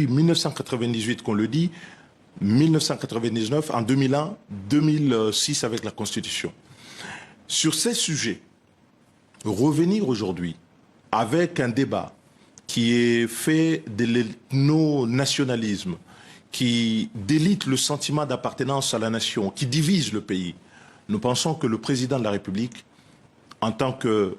1998 qu'on le dit, 1999, en 2001, 2006 avec la Constitution. Sur ces sujets, revenir aujourd'hui avec un débat qui est fait de l'ethno-nationalisme, qui délite le sentiment d'appartenance à la nation, qui divise le pays. Nous pensons que le président de la République, en tant que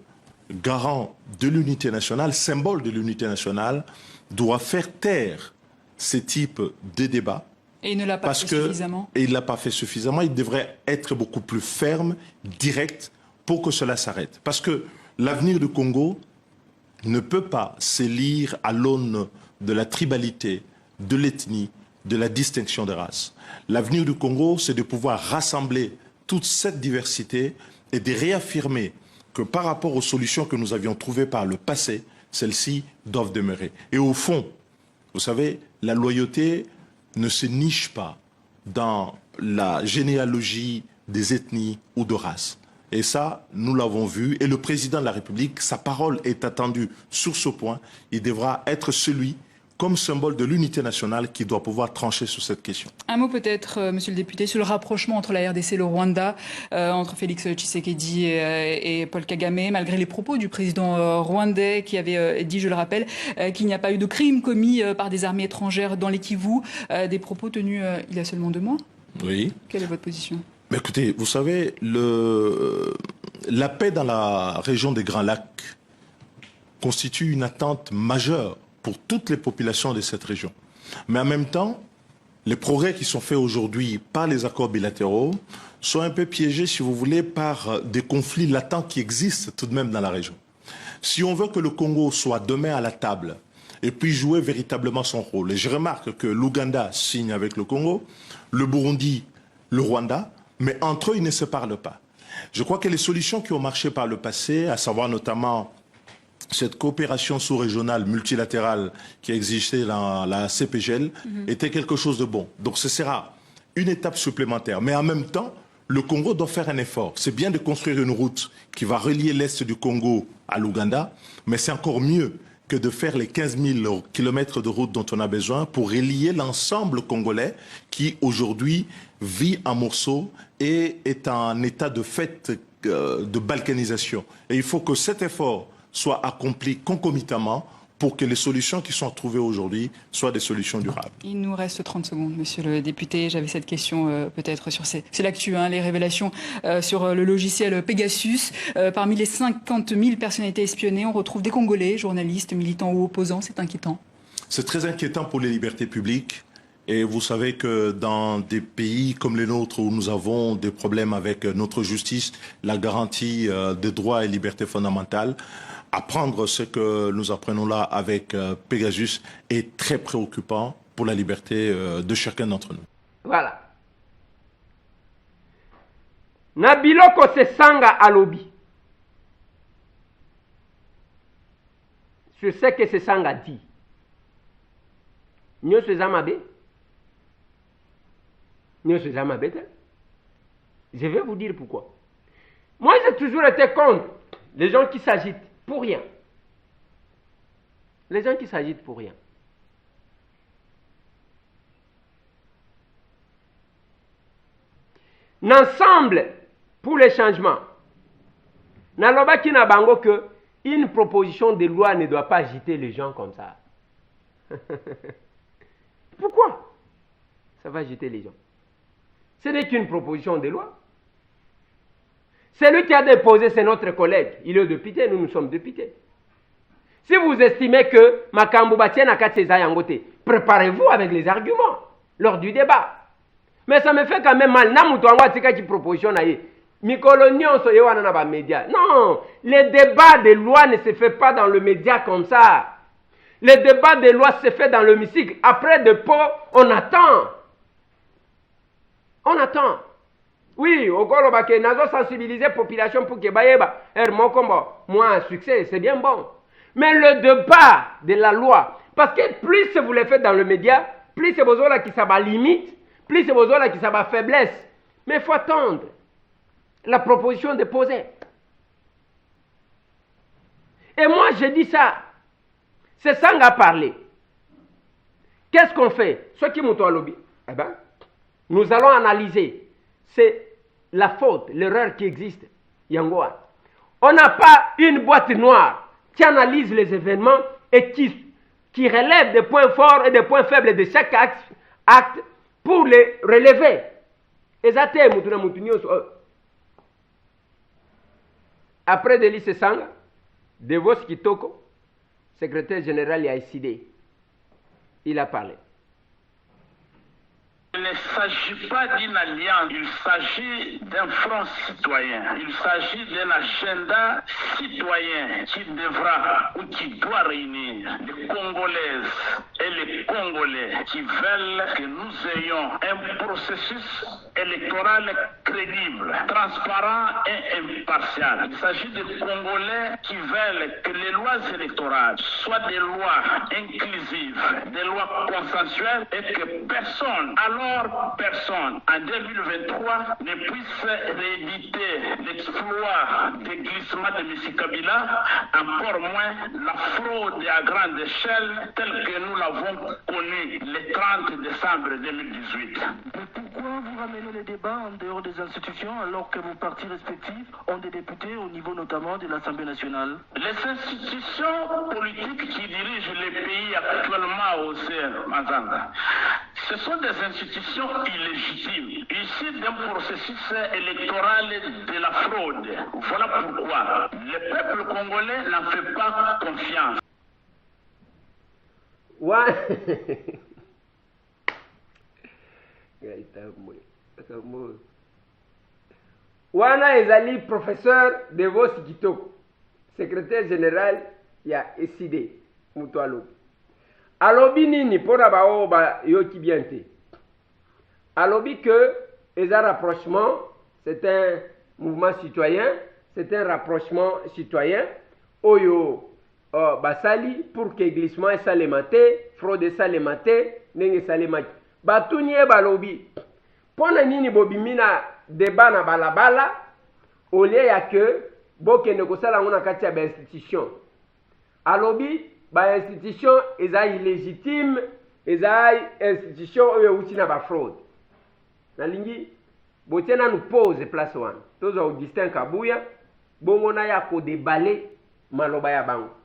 garant de l'unité nationale, symbole de l'unité nationale, doit faire taire ce type de débat. Et il ne l'a pas fait suffisamment. Et il ne l'a pas fait suffisamment. Il devrait être beaucoup plus ferme, direct, pour que cela s'arrête. Parce que l'avenir du Congo ne peut pas s'élire à l'aune de la tribalité, de l'ethnie, de la distinction des races. L'avenir du Congo, c'est de pouvoir rassembler toute cette diversité et de réaffirmer que par rapport aux solutions que nous avions trouvées par le passé, celles-ci doivent demeurer. Et au fond, vous savez, la loyauté ne se niche pas dans la généalogie des ethnies ou de races. Et ça, nous l'avons vu. Et le président de la République, sa parole est attendue sur ce point. Il devra être celui, comme symbole de l'unité nationale, qui doit pouvoir trancher sur cette question. Un mot peut-être, monsieur le député, sur le rapprochement entre la RDC et le Rwanda, entre Félix Tshisekedi et Paul Kagame, malgré les propos du président rwandais qui avait dit, je le rappelle, qu'il n'y a pas eu de crime commis par des armées étrangères dans les Kivu, des propos tenus il y a seulement 2 mois. Oui. Quelle est votre position? Mais écoutez, vous savez, la paix dans la région des Grands Lacs constitue une attente majeure pour toutes les populations de cette région. Mais en même temps, les progrès qui sont faits aujourd'hui par les accords bilatéraux sont un peu piégés, si vous voulez, par des conflits latents qui existent tout de même dans la région. Si on veut que le Congo soit demain à la table et puis jouer véritablement son rôle, et je remarque que l'Ouganda signe avec le Congo, le Burundi, le Rwanda, mais entre eux, ils ne se parlent pas. Je crois que les solutions qui ont marché par le passé, à savoir notamment cette coopération sous-régionale multilatérale qui existait dans la CPGL, était quelque chose de bon. Donc ce sera une étape supplémentaire. Mais en même temps, le Congo doit faire un effort. C'est bien de construire une route qui va relier l'Est du Congo à l'Ouganda, mais c'est encore mieux que de faire les 15 000 kilomètres de route dont on a besoin pour relier l'ensemble congolais qui aujourd'hui vit en morceaux et est en état de fait de balkanisation. Et il faut que cet effort soit accompli concomitamment pour que les solutions qui sont trouvées aujourd'hui soient des solutions durables. Il nous reste 30 secondes, monsieur le député. J'avais cette question peut-être sur c'est l'actu, hein, les révélations sur le logiciel Pegasus. Parmi les 50 000 personnalités espionnées, on retrouve des Congolais, journalistes, militants ou opposants. C'est inquiétant. C'est très inquiétant pour les libertés publiques. Et vous savez que dans des pays comme les nôtres où nous avons des problèmes avec notre justice, la garantie des droits et libertés fondamentales, apprendre ce que nous apprenons là avec Pegasus est très préoccupant pour la liberté de chacun d'entre nous. Voilà. Nabiloko se sanga alobi. Je sais que ce sanga dit. Nous sommes amabés. Je vais vous dire pourquoi. Moi, j'ai toujours été contre les gens qui s'agitent pour rien. Les gens qui s'agitent pour rien. L'ensemble pour les changements. Nalobaki na bango que une proposition de loi ne doit pas agiter les gens comme ça. Pourquoi ça va agiter les gens? Ce n'est qu'une proposition de loi. Celui qui a déposé, c'est notre collègue. Il est député, nous sommes députés. Si vous estimez que Makambu Batien n'a qu'à Yangote, préparez-vous avec les arguments lors du débat. Mais ça me fait quand même mal. Non, les débats de loi ne se font pas dans le média comme ça. Les débats de loi se font dans l'hémicycle. Après de pot, on attend. On attend. Oui, au Golobake, nous avons sensibilisé la population pour que Bayeba, moi, un succès, c'est bien bon. Mais le débat de la loi, parce que plus vous le faites dans le média, plus c'est besoin qui ça va limite, plus c'est besoin qui ça va faiblesse. Mais il faut attendre la proposition déposée. Et moi, je dis ça. C'est ça qu'on a parlé. Qu'est-ce qu'on fait? Ceux qui m'ont lobby, eh ben, nous allons analyser. C'est la faute, l'erreur qui existe. Yangoa. On n'a pas une boîte noire qui analyse les événements et qui relève des points forts et des points faibles de chaque acte pour les relever. Après Delis Sanga, Devos Kitoko, secrétaire général IAICD, il a parlé. Il ne s'agit pas d'une alliance, il s'agit d'un front citoyen. Il s'agit d'un agenda citoyen qui devra ou qui doit réunir les Congolaises et les Congolais qui veulent que nous ayons un processus électoral crédible, transparent et impartial. Il s'agit de Congolais qui veulent que les lois électorales soient des lois inclusives, des lois consensuelles et que personne, personne en 2023 ne puisse rééditer l'exploit des glissements de M. Kabila, encore moins la fraude à grande échelle telle que nous l'avons connue le 30 décembre 2018. Pourquoi vous ramenez les débats en dehors des institutions alors que vos partis respectifs ont des députés au niveau notamment de l'Assemblée nationale? Les institutions politiques qui dirigent les pays actuellement au CR, Mazanga, ce sont des institutions illégitimes, issues d'un processus électoral de la fraude. Voilà pourquoi le peuple congolais n'en fait pas confiance. Ouais. Wana ezali professeur Devos Kitoko, secrétaire général ya ECD mutu alobi. Alobi nini pona bao ba yoki bien te. Alobi que eza rapprochement, c'est un mouvement citoyen, c'est un rapprochement citoyen oyo basali pour que glissement salemate, fraude salemate, nenge salemate. Batunye balobi. Pona nini bobimina débat na balabala au lieu ya que bokende kosala ngona kati ya institution. Alobi ba institution eza illégitime, eza institution oyo uti na ba fraude. Nalingi botiena nous pose place wana. Tozo Augustin Kabuya bongo na ya ko déballer maloba ya bango.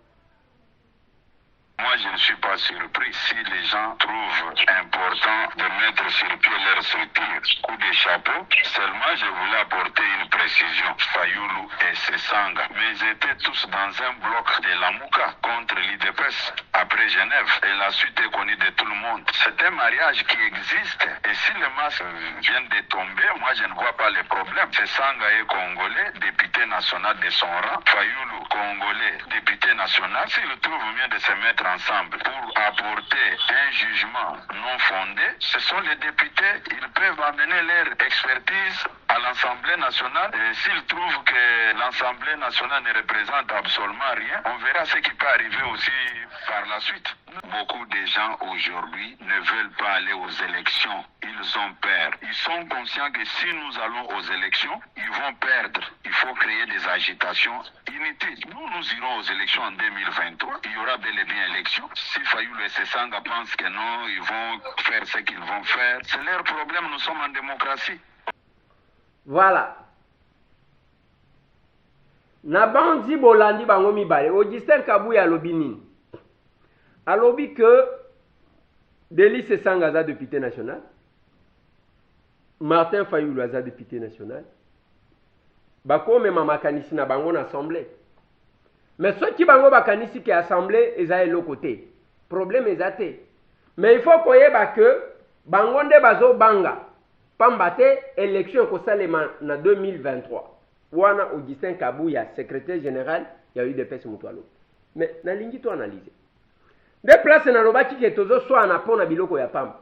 Moi, je ne suis pas surpris si les gens trouvent important de mettre sur pied leur structure. Coup de chapeau, seulement je voulais apporter une précision. Fayoulou et Sesanga, mais ils étaient tous dans un bloc de la Mouka contre l'IDPS après Genève et la suite est connue de tout le monde. C'est un mariage qui existe et si les masses viennent de tomber, moi je ne vois pas les problèmes. Sesanga est congolais, député national de son rang. Fayoulou, congolais, député national. S'ils trouvent mieux de se mettre ensemble pour apporter un jugement non fondé, ce sont les députés, ils peuvent amener leur expertise à l'Assemblée nationale et s'ils trouvent que l'Assemblée nationale ne représente absolument rien, on verra ce qui peut arriver aussi par la suite. Beaucoup de gens aujourd'hui ne veulent pas aller aux élections, ils ont peur. Ils sont conscients que si nous allons aux élections, ils vont perdre. Il faut créer des agitations inutiles. Nous irons aux élections en 2023. Il y aura bel et bien élections. Si Fayoulou et Sesanga pensent que non, ils vont faire ce qu'ils vont faire, c'est leur problème, nous sommes en démocratie. Voilà. Na bandi bolandi bango mibale. Augustin Kabuya alobi nini? Alobi que Delis Sesanga aza député national. Martin Fayoulou aza député national. Bako mema makanisi na bango na assemblée. Mais ceux qui bango bakanisi ki assemblée eza eloko te. Problème eza te. Mais il faut koyeba que bango nde bazo banga. Pambate élection ko salema na 2023. Wana Augustin Kabuya, secrétaire général, il y a eu des pèses mutualo. Mais nalingi to analyser. Des places na lobaki ke tozo so na pona biloko ya pamba.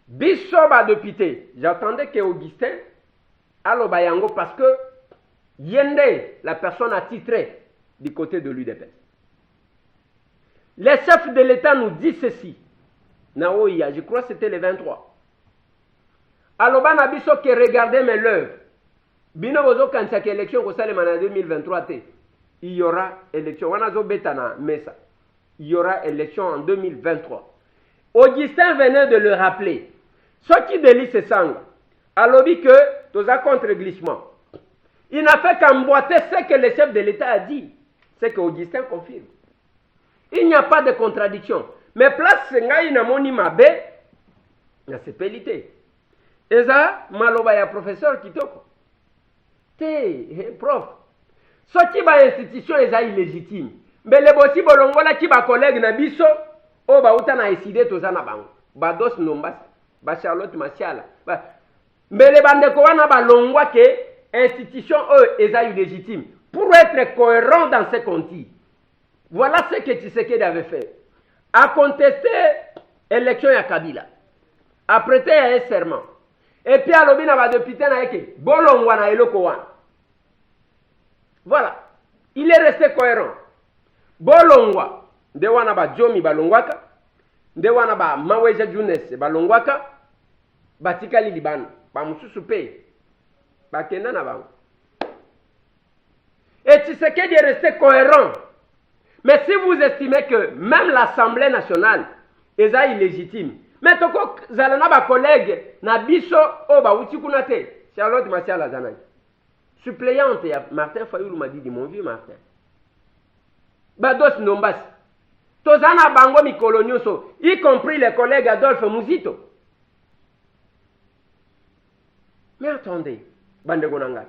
Biso ba député, j'attendais que Augustin aloba yango parce que yende la personne attitrée du côté de l'UDPS. Les chefs de l'État nous disent ceci. Naoya, je crois que c'était le 23. Aloba na biso que regardez mes l'œuvre. Bino bozo kanisa que élection ko salema na 2023 te. Il y aura élection wana zo betana mesa. Il y aura élection en 2023. Augustin venait de le rappeler. Ce qui délie ce sang, alobi que toza contre glissement. Il n'a fait qu'emboîter ce que le chef de l'État a dit. C'est que Augustin confirme. Il n'y a pas de contradiction. Mais place ngai na moni mabe na sepelité. Eza maloba ya professeur kitoko. Te prof. Soki ba institution eza illégitime. Mbele bosi bolongola ki ba collègue na biso o ba uta na décider toza na bango. Ba dos nombas, ba Charlotte Masiala. Mbele bandeko wana ba longwa ke institution eza illégitime pour être cohérent dans ce qu'on dit. Voilà ce que Tshisekedi avait fait. A contesté l'élection ya Kabila. A prêté un serment. Et puis à l'obina va député na eke bolongwa na eloko wana. Voilà. Il est resté cohérent. Bolongwa nde wana ba Jomi balongwaka, nde wana ba Maweja Junes balongwaka, batikali libana, ba mususu pe bakenda na bango. Et Tshisekedi est resté cohérent. Mais si vous estimez que même l'Assemblée nationale est illégitime, mais toko zalana ba collègue na biso o ba uti kuna te, Charlotte Masiala zanaki. Suppléante ya Martin Fayoulou m'a dit mon vieux Martin. Bados Nombas. Tozana bango mikolo nyonso, y compris les collègues Adolphe Muzito. Mais attendez, bande gonanga.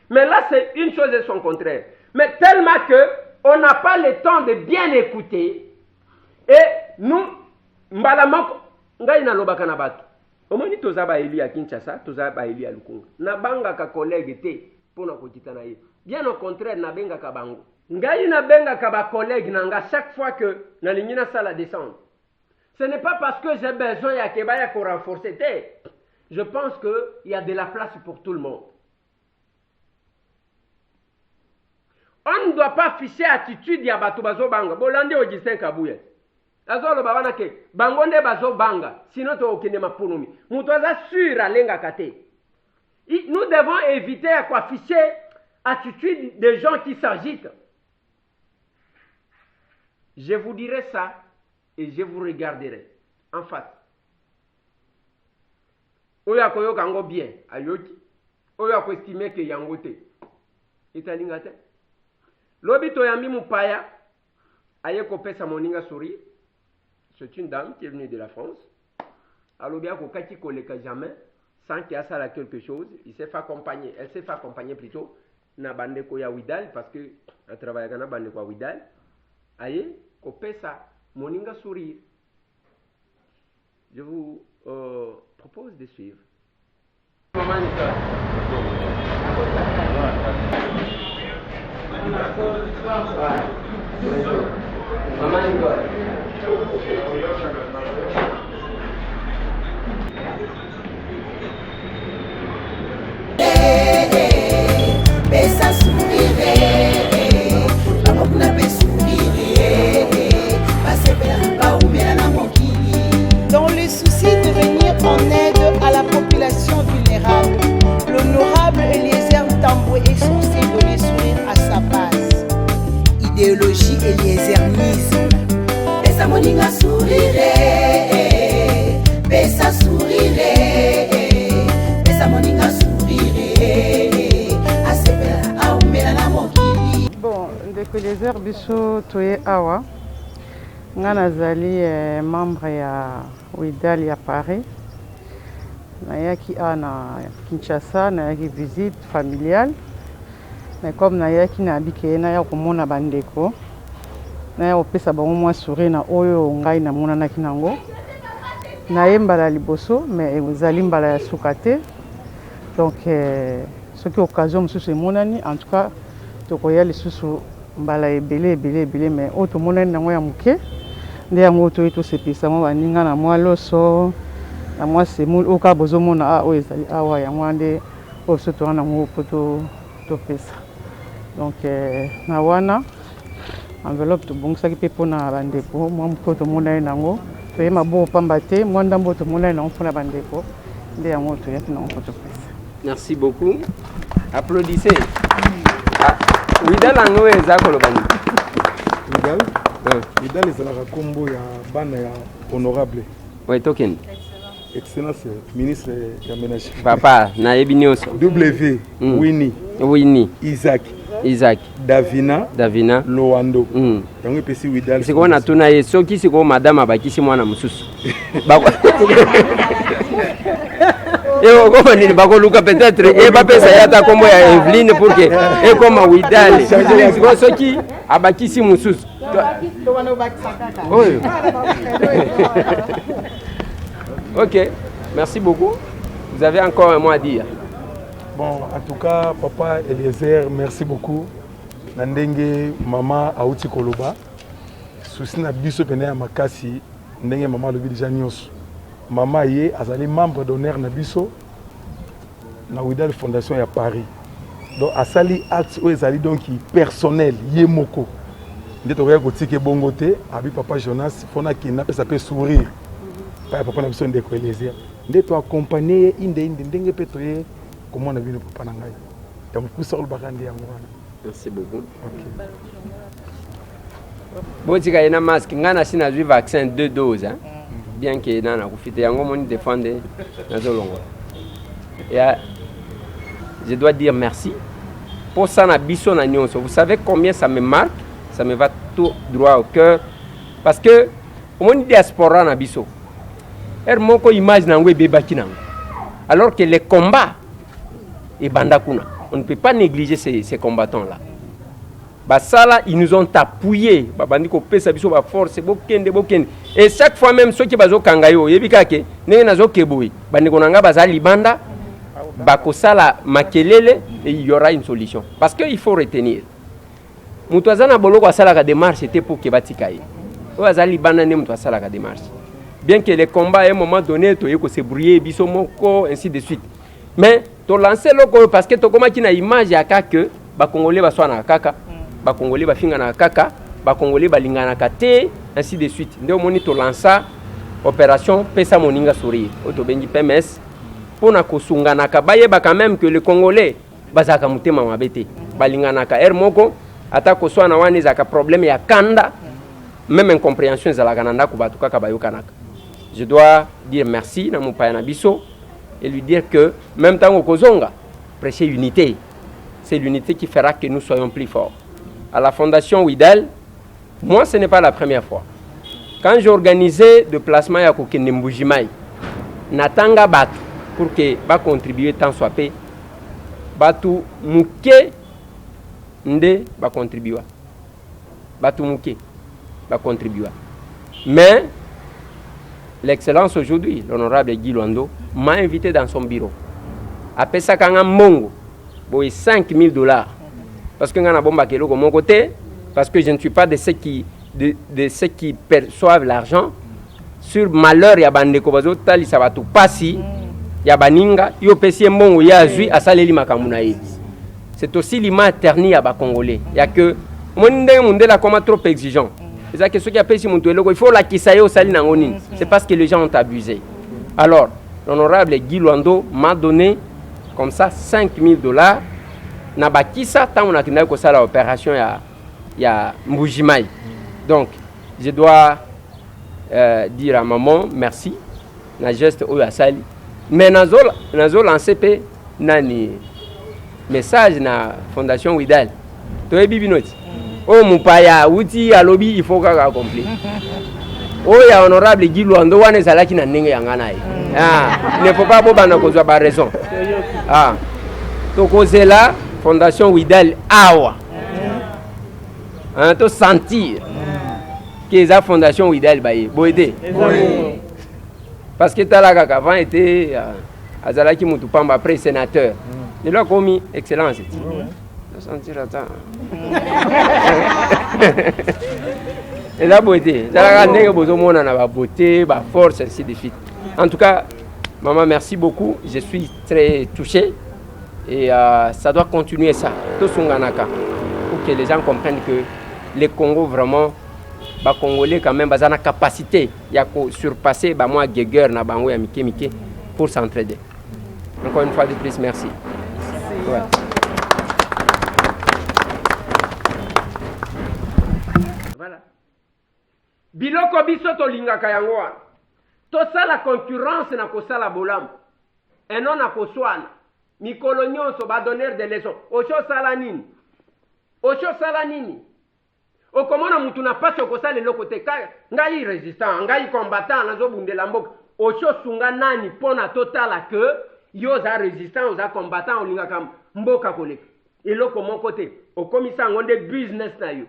Mais là c'est une chose et son contraire. Mais tellement que on n'a pas le temps de bien écouter et nous mbalamoko ngai na lobaka na bato. Omoni toza ba Eli ya Kinshasa, toza ba Eli ya Lukunga. Na banga ka collègue te pona kokita na ye. Bien au contraire na benga ka bango. Ngai na benga ka ba collègue nanga chaque fois que na lingina sala descendre. Ce n'est pas parce que j'ai besoin ya kebaya ko renforcer te. Je pense que il y a de la place pour tout le monde. On ne doit pas afficher attitude ya bato bazo banga. Bolande Augustin Kabuya. Azolo babana ke bangonde bazo banga. Sinon to okende mapunumi. Muto aza sur alenga kate. Nous devons éviter à quoi afficher attitude des gens qui s'agitent. Je vous dirai ça et je vous regarderai en face. Oya koyo kango bien, ayoki. Oya ko estimer que yango te. Italinga te. Lobi to yambi mupaya. Aye ko pesa moninga sourire. C'est une dame qui est venue de la France. Alors bien ko kati ko leka jamais sans qu'il y a ça quelque chose, il s'est fait accompagner, elle s'est fait accompagner plutôt na bande ko ya Widal parce que elle travaille na bande ko Widal. Aye ko pesa moninga sourire. Je vous propose de suivre. Maman Nicole. Maman Nicole. Pesa sourire, maman na pe sourire, dans le souci de venir en aide à la population vulnérable, l'honorable Eliezer Tambwe est censé donner sourire à sa base. Idéologie Eliezerisme. Pesa moninga sourire, pesa sourire, pesa moninga sourire, asepela aumela na mokili. Bon, ndeko Eliezer biso toye awa. Nga nazali membre ya Widal ya Paris. Nayaki na Kinshasa, nayaki visite familiale. Mais comme nayaki na bike na ya komona bandeko. Na ya opesa bango mwa sourire na oyo ngai na mona na kinango. Nayembala liboso mais ezali mbala ya suka te. Donc soki occasion mosusu emonani en tout cas tokoya lisusu mbala ebele mais oyo tomonani nango ya moke. Nde yango toyi tosepesa mwa baninga na mwa loso na mwa semule oka bozomona oyo ezali awa yango nde oyo so towana nango po topesa. Donc na wana enveloppe tobongisaki mpe mpona bandeko mwa moko tomonani nango toyema bo pamba te mwa ndambo tomonani nango mpona bandeko nde yango toyaki nango po topesa. Merci beaucoup. Applaudissez. Widal yango eza koloba nini? Widal? Widal ezalaka kombo ya bana ya honorable. Oui, token. Excellence ministre ya ménage. Papa, na yebi nyonso. W. Winnie. Isaac. Davina. Loando. Yango epesi Widal. Siko na tuna ye soki siko madame abakisi mwana mususu. Et comment il va luka peut-être et va pesa yata kombo ya Evelyne pour que et comme Widal. Soki abakisi mususu. Oui. Ok, merci beaucoup. Vous avez encore un mot à dire? Bon, en tout cas, papa Eliezer, merci beaucoup. Nandenge mama auti koloba. Souci na biso pene ya makasi ndenge mama lobi déjà nyonso. Mama ye azali membre d'honneur na biso na Widal Fondation ya Paris. Donc asali acte o ezali donc personnel ye moko. Ndé to ko tike bongo te abi papa Jonas fona kina pesa pe sourire. Papa na biso ndeko Eliezer. Ndé to accompagner inde ndenge pe to ye comment on a vu le papa nangai. Donc pour ça le bakandi yango wana. Merci beaucoup. OK. Botika ina masque ngana sina zwi vaccin 2 doses hein. Bien que nana kufite yango moni défendre nazolongo. Et je dois dire merci pour ça na biso na nyonso. Vous savez combien ça me marque, ça me va tout droit au cœur parce que au moni diaspora na biso. Moko image na ngwe bebaki nango. Alors que les combats et bandakuna, on ne peut pas négliger ces combattants là. Basala, ils nous ont appuyés. Babandiko pesa biso ba force bokende. Et chaque fois même ceux qui bazo kangayo, yebikake, nenge nazo keboui. Bandiko nanga bazali banda, bakosala makelele et il y aura une solution. Parce qu'il faut retenir. Mutwazana boloko asala ka démarche c'était pour que batikaye. Bazali banda ne mutwasala ka démarche. Bien que les combats à un moment donné to yeko se brouiller biso moko ainsi de suite. Mais to lancer loko parce que to komaki na image ya kaka ba congolais ba swana kaka. Ba congolais ba finga na kaka, ba congolais ba lingana kate ainsi de suite. Ndio moni to lança opération pesa moninga sourire. Oto bengi PMS pour na kosungana ka baye ba quand même que le congolais bazaka mutema mabete. Ba lingana ka moko ata ko swana wana zaka problème ya kanda même incompréhension ezalaka na ndako bato kaka bayokanaka. Je dois dire merci na mopaya na biso et lui dire que même temps okozonga prêcher unité, c'est l'unité qui fera que nous soyons plus forts. À la Fondation Widal, moi ce n'est pas la première fois. Quand j'ai organisé le placement ya kokende Mbujimai, natanga bato pour que ba contribuer tant soit peu, batu muke nde ba contribuer. Batu muke ba contribuer. Mais l'excellence aujourd'hui, l'honorable Guy Luando, m'a invité dans son bureau. Après ça, quand on mongo, boy $5,000. Parce que on a bomba kelo de mon côté, parce que je ne suis pas de ceux qui perçoivent l'argent. Sur malheur, il y a bande kobazo tali sabatu pasi, il y a baninga, yo pesi mbongo ya zui asaleli makamunaye. C'est aussi l'image ternie à ba congolais. Il y a que monde la comme trop exigeant. C'est que ceux qui appellent il faut la kisaye au sali nangonine. C'est parce que les gens ont abusé. Alors, l'honorable Guy Luando m'a donné comme ça $5,000. Na bakisa tant on a tenu que ça l'opération ya Mbujimai. Donc, je dois dire à maman merci. Na geste au asali. Mais nazo lancé pe nani message na Fondation Widal. Toi bibi noti. Oh mupaya uti alobi il faut kaka accomplir. Oh ya honorable Guy Luando wane zalaki na ndenge yangana ye. Ah, il ne faut pas bobana kozwa ba raison. Ah. Tokozela Fondation Widal awa. Hein, to sentir que la Fondation Widal baye boede. Parce que talaka avant était azalaki mutu pamba après sénateur. Il a commis excellence. Sentir attends. Et la beauté, la beauté, la force, ainsi de suite. En tout cas, maman, merci beaucoup. Je suis très touché. Et ça doit continuer ça. Tout Sunganaka. Pour que les gens comprennent que les Congos, vraiment, les Congolais, quand même, ils ont la capacité de surpasser moi, Guéguer, Nabango et Mike pour s'entraider. Encore une fois de plus, merci. Ouais. Biloko biso tolingaka yango wana tosala concurrence na kosala bolamu eno na koswana mikolo nyonso badonneur de leçon osala nini okomona mutu na pasi okosala eloko te ngai résistant ngai combattant nazobundela mboka osunga nani mpona totala ke yo oza résistant oza combattant olingaka mboka koleka eloko moko te okomisa yango nde business na yo.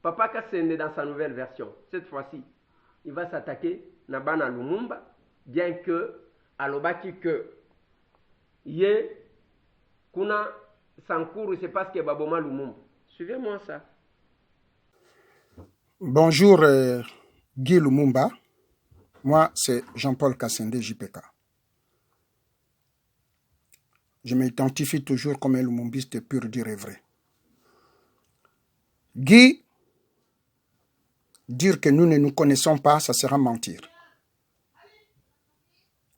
Papa Kassende dans sa nouvelle version, cette fois-ci, il va s'attaquer à Bana Lumumba, bien que alobaki que yé kuna Sankuru c'est parce que Baboma Lumumba. Suivez-moi ça. Bonjour Guy Lumumba. Moi c'est Jean-Paul Kassende JPK. Je m'identifie toujours comme un lumumbiste pur, dire et vrai. Guy, dire que nous ne nous connaissons pas, ça sera mentir.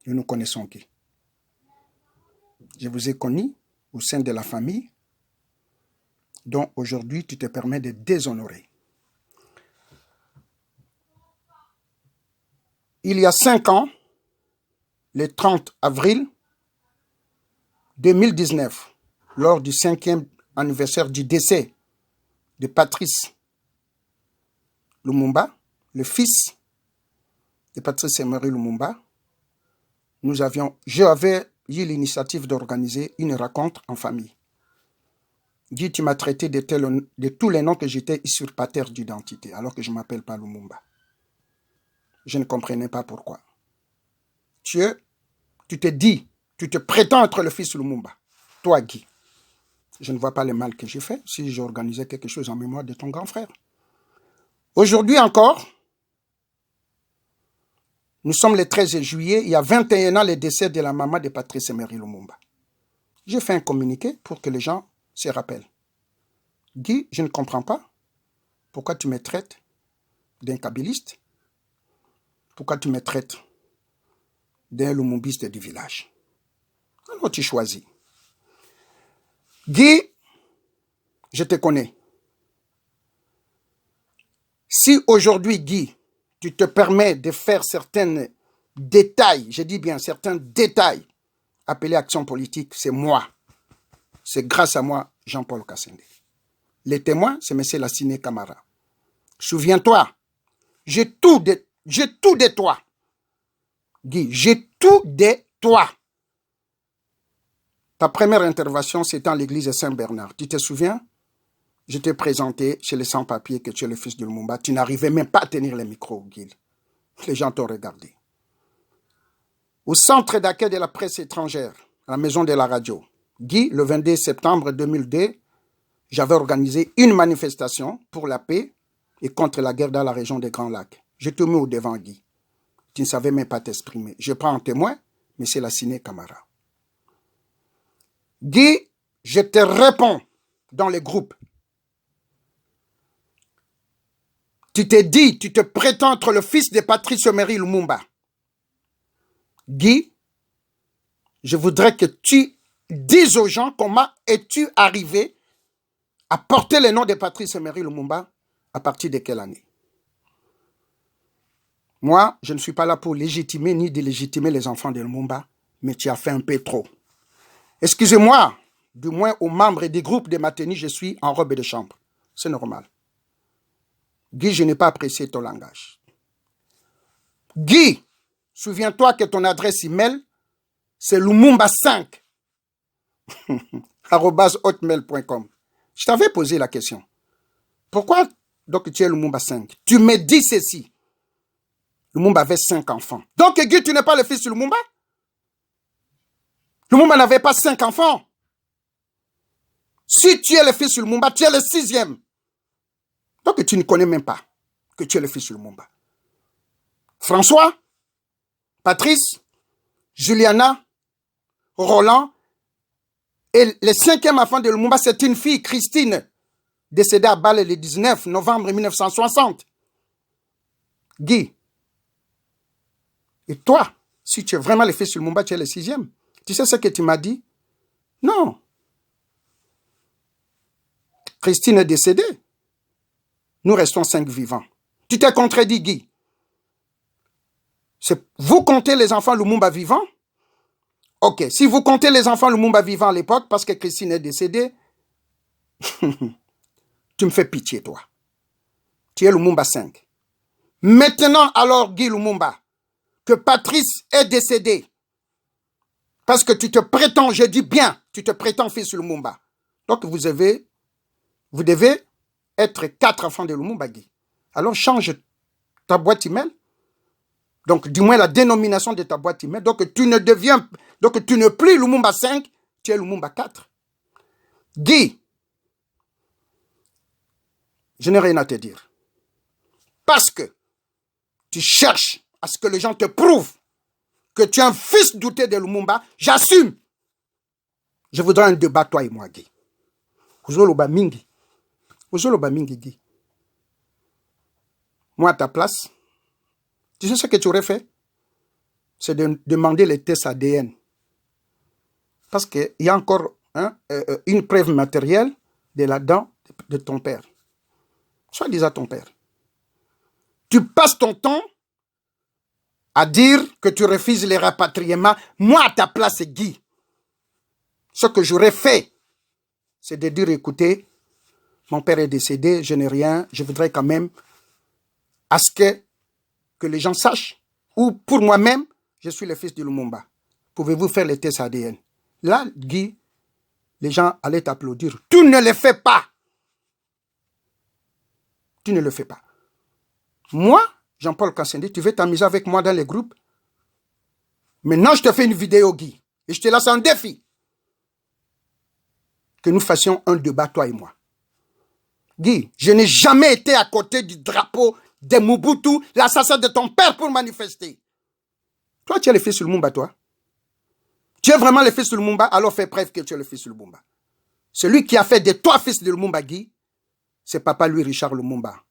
Nous nous connaissons qui? Je vous ai connu au sein de la famille, dont aujourd'hui tu te permets de déshonorer. Il y a 5 ans, le 30 avril 2019, lors du 5e anniversaire du décès de Patrice Lumumba, le fils de Patrice Emery Lumumba, j'avais eu l'initiative d'organiser une rencontre en famille. Guy, tu m'as traité de tous les noms que j'étais usurpateur d'identité, alors que je ne m'appelle pas Lumumba. Je ne comprenais pas pourquoi. Tu te prétends être le fils Lumumba. Toi, Guy. Je ne vois pas le mal que j'ai fait si j'organisais quelque chose en mémoire de ton grand frère. Aujourd'hui encore, nous sommes le 13 juillet, il y a 21 ans, le décès de la maman de Patrice Emery Lumumba. J'ai fait un communiqué pour que les gens se rappellent. Guy, je ne comprends pas pourquoi tu me traites d'un kabiliste, pourquoi tu me traites d'un lumumbiste du village. Alors tu choisis. Guy, je te connais. Si aujourd'hui, Guy, tu te permets de faire certains détails, je dis bien certains détails, appelés actions politiques, c'est moi. C'est grâce à moi, Jean-Paul Kassende. Les témoins, c'est M. Lassine Camara. Souviens-toi, j'ai tout de toi. Guy, j'ai tout de toi. Ta première intervention, c'était en l'église de Saint-Bernard. Tu te souviens? Je t'ai présenté chez les sans-papiers que tu es le fils de Lumumba. Tu n'arrivais même pas à tenir le micro, Guy. Les gens t'ont regardé. Au centre d'accueil de la presse étrangère, à la maison de la radio, Guy, le 22 septembre 2002, j'avais organisé une manifestation pour la paix et contre la guerre dans la région des Grands Lacs. Je te mets au devant, Guy. Tu ne savais même pas t'exprimer. Je prends en témoin, mais c'est Lassine Camara. Guy, je te réponds dans les groupes. Tu t'es dit, tu te prétends être le fils de Patrice Emery Lumumba. Guy, je voudrais que tu dises aux gens comment es-tu arrivé à porter le nom de Patrice Emery Lumumba à partir de quelle année? Moi, je ne suis pas là pour légitimer ni délégitimer les enfants de Lumumba, mais tu as fait un peu trop. Excusez-moi, du moins aux membres des groupes de Mateni, je suis en robe de chambre. C'est normal. Guy, je n'ai pas apprécié ton langage. Guy, souviens-toi que ton adresse email, c'est lumumba5 @hotmail.com. Je t'avais posé la question. Pourquoi donc tu es Lumumba 5? Tu me dis ceci. Lumumba avait 5 enfants. Donc Guy, tu n'es pas le fils de Lumumba? Lumumba n'avait pas 5 enfants. Si tu es le fils de Lumumba, tu es le 6e. Donc tu ne connais même pas que tu es le fils de Lumumba. François, Patrice, Juliana, Roland, et le 5e enfant de Lumumba, c'est une fille, Christine, décédée à Bâle le 19 novembre 1960. Guy, et toi, si tu es vraiment le fils de Lumumba, tu es le 6e. Tu sais ce que tu m'as dit? Non. Christine est décédée. Nous restons 5 vivants. Tu t'es contredit, Guy. Vous comptez les enfants Lumumba vivants? Ok, si vous comptez les enfants Lumumba vivants à l'époque, parce que Christine est décédée, tu me fais pitié, toi. Tu es Lumumba 5. Maintenant, alors, Guy Lumumba, que Patrice est décédé, parce que tu te prétends, je dis bien, tu te prétends fils de Lumumba. Donc, vous devez être 4 enfants de Lumumba, Guy. Alors, change ta boîte email. Donc, dis-moi la dénomination de ta boîte email. Donc, tu ne plus Lumumba 5, tu es Lumumba 4. Guy, je n'ai rien à te dire. Parce que tu cherches à ce que les gens te prouvent que tu es un fils douté de Lumumba, j'assume. Je voudrais un débat, toi et moi, Guy. Ozoloba mingi, Guy. Moi, à ta place, tu sais ce que tu aurais fait? C'est de demander les tests ADN. Parce qu'il y a encore une preuve matérielle de la dent de ton père. Soit disant ton père. Tu passes ton temps à dire que tu refuses les rapatriements. Moi, à ta place, Guy, ce que j'aurais fait, c'est de dire, écoutez, mon père est décédé, je n'ai rien, je voudrais quand même à ce que les gens sachent, ou pour moi-même, je suis le fils de Lumumba. Pouvez-vous faire les tests ADN? Là, Guy, les gens allaient t'applaudir. Tu ne le fais pas. Tu ne le fais pas. Moi, Jean-Paul Kassende, tu veux t'amuser avec moi dans les groupes? Maintenant, je te fais une vidéo, Guy. Et je te lance un défi. Que nous fassions un débat, toi et moi. Guy, je n'ai jamais été à côté du drapeau de Mobutu, l'assassin de ton père, pour manifester. Toi, tu es le fils de Lumumba, toi. Tu es vraiment le fils de Lumumba, alors fais preuve que tu es le fils de Lumumba. Celui qui a fait de toi fils de Lumumba, Guy, c'est papa Louis Richard Lumumba.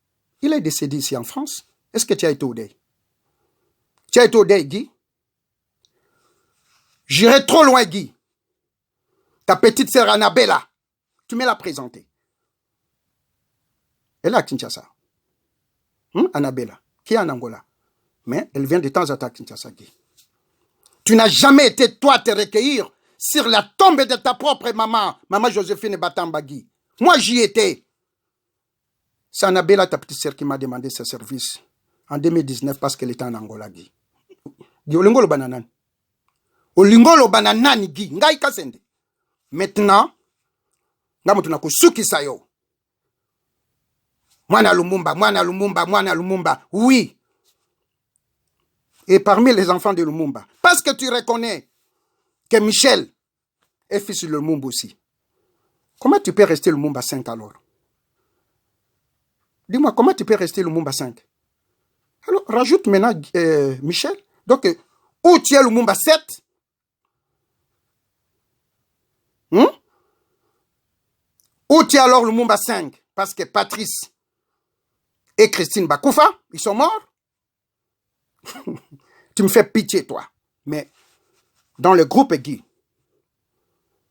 Il est décédé ici en France. Est-ce que tu as été au deuil? Tu as été au deuil, Guy? J'irai trop loin, Guy. Ta petite sœur Annabella, tu me l'as présentée. Elle est à Kinshasa. Annabella, qui est en Angola. Mais elle vient de temps en temps à Kinshasa. Tu n'as jamais été, toi, te recueillir sur la tombe de ta propre maman, maman Joséphine Batambagui. Moi, j'y étais. C'est Annabella, ta petite sœur, qui m'a demandé ce service en 2019 parce qu'elle était en Angola. Guy. Olingolo bananan. Olingolo bananan, Guy. Ngai kasende. Maintenant, ngamu kusuki sayo. Mwana Lumumba, Mwana Lumumba, Mwana Lumumba. Oui. Et parmi les enfants de Lumumba. Parce que tu reconnais que Michel est fils de Lumumba aussi. Comment tu peux rester Lumumba 5 alors? Dis-moi, comment tu peux rester Lumumba 5? Alors, rajoute maintenant Michel. Donc, où tu es Lumumba 7? Où tu es alors Lumumba 5? Parce que Patrice et Christine Bakoufa, ils sont morts. Tu me fais pitié, toi. Mais dans le groupe Guy,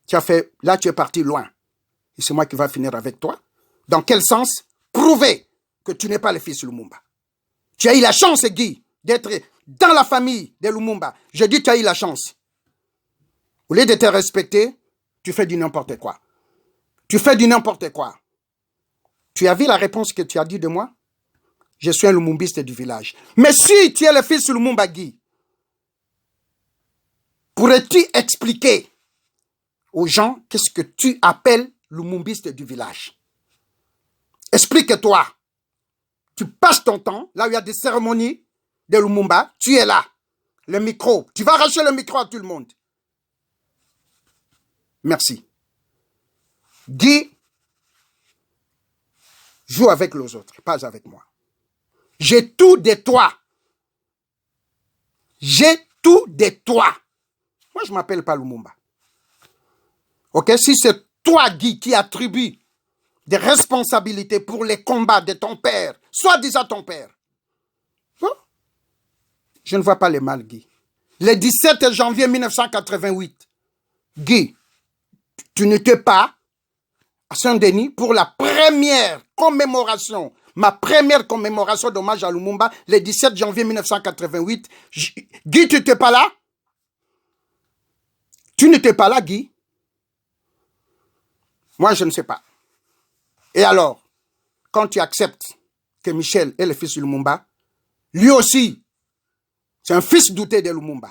tu as fait, là tu es parti loin. Et c'est moi qui vais finir avec toi. Dans quel sens? Prouver que tu n'es pas le fils de Lumumba. Tu as eu la chance, Guy, d'être dans la famille de Lumumba. Je dis tu as eu la chance. Au lieu de te respecter, tu fais du n'importe quoi. Tu fais du n'importe quoi. Tu as vu la réponse que tu as dit de moi? Je suis un lumumbiste du village. Mais si tu es le fils de Lumumba Guy, pourrais-tu expliquer aux gens qu'est-ce que tu appelles lumumbiste du village? Explique-toi. Tu passes ton temps, là où il y a des cérémonies de Lumumba, tu es là. Le micro, tu vas arracher le micro à tout le monde. Merci. Guy, joue avec les autres, pas avec moi. J'ai tout de toi. J'ai tout de toi. Moi, je ne m'appelle pas Lumumba. Ok? Si c'est toi, Guy, qui attribue des responsabilités pour les combats de ton père, soi-disant ton père, bon, je ne vois pas le mal, Guy. Le 17 janvier 1988, Guy, tu n'étais pas à Saint-Denis pour la première commémoration. Ma première commémoration d'hommage à Lumumba, le 17 janvier 1988. Guy, tu n'étais pas là? Tu n'étais pas là, Guy? Moi, je ne sais pas. Et alors, quand tu acceptes que Michel est le fils de Lumumba, lui aussi, c'est un fils douté de Lumumba.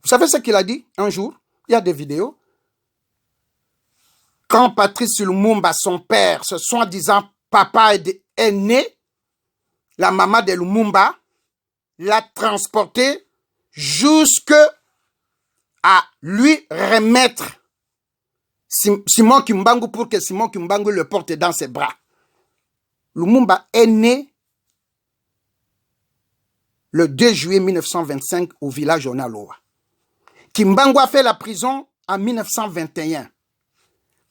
Vous savez ce qu'il a dit un jour? Il y a des vidéos. Quand Patrice Lumumba, son père, ce soi-disant papa est né, la maman de Lumumba l'a transporté jusque à lui remettre Simon Kimbangu pour que Simon Kimbangu le porte dans ses bras. Lumumba est né le 2 juillet 1925 au village Onaloa. Kimbangu a fait la prison en 1921.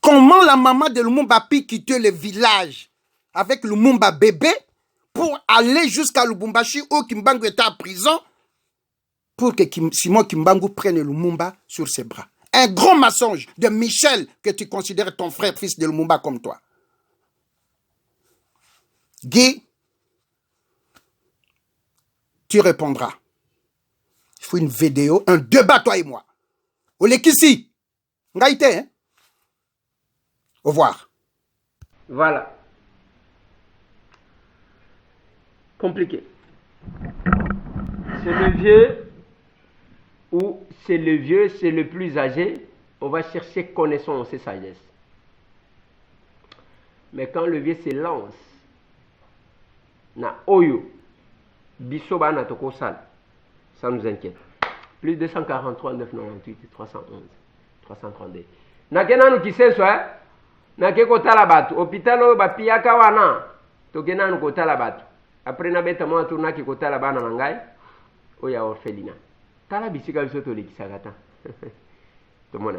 Comment la maman de Lumumba a pu quitter le village avec Lumumba bébé pour aller jusqu'à Lubumbashi où Kimbangu était en prison pour que Simon Kimbangu prenne Lumumba sur ses bras. Un gros mensonge de Michel que tu considères ton frère fils de Lumumba comme toi. Guy, tu répondras. Il faut une vidéo, un débat toi et moi. Olekisi, ngaïte, hein? Au revoir. Voilà. Compliqué. C'est le vieux ou c'est le vieux, c'est le plus âgé. On va chercher connaissance et sagesse. Mais quand le vieux se lance, na oyo, bisoba na toko sal, ça nous inquiète. Plus 243, 998, 311, 332. Na kenanu kiseso, na kotala batu hôpital oyo bapiyaka wana tokenda nu kotala batu après na beta mwa tuna ki kotala bana na ngai oya orphelinat tala bisika biso tolekisaka ta tomona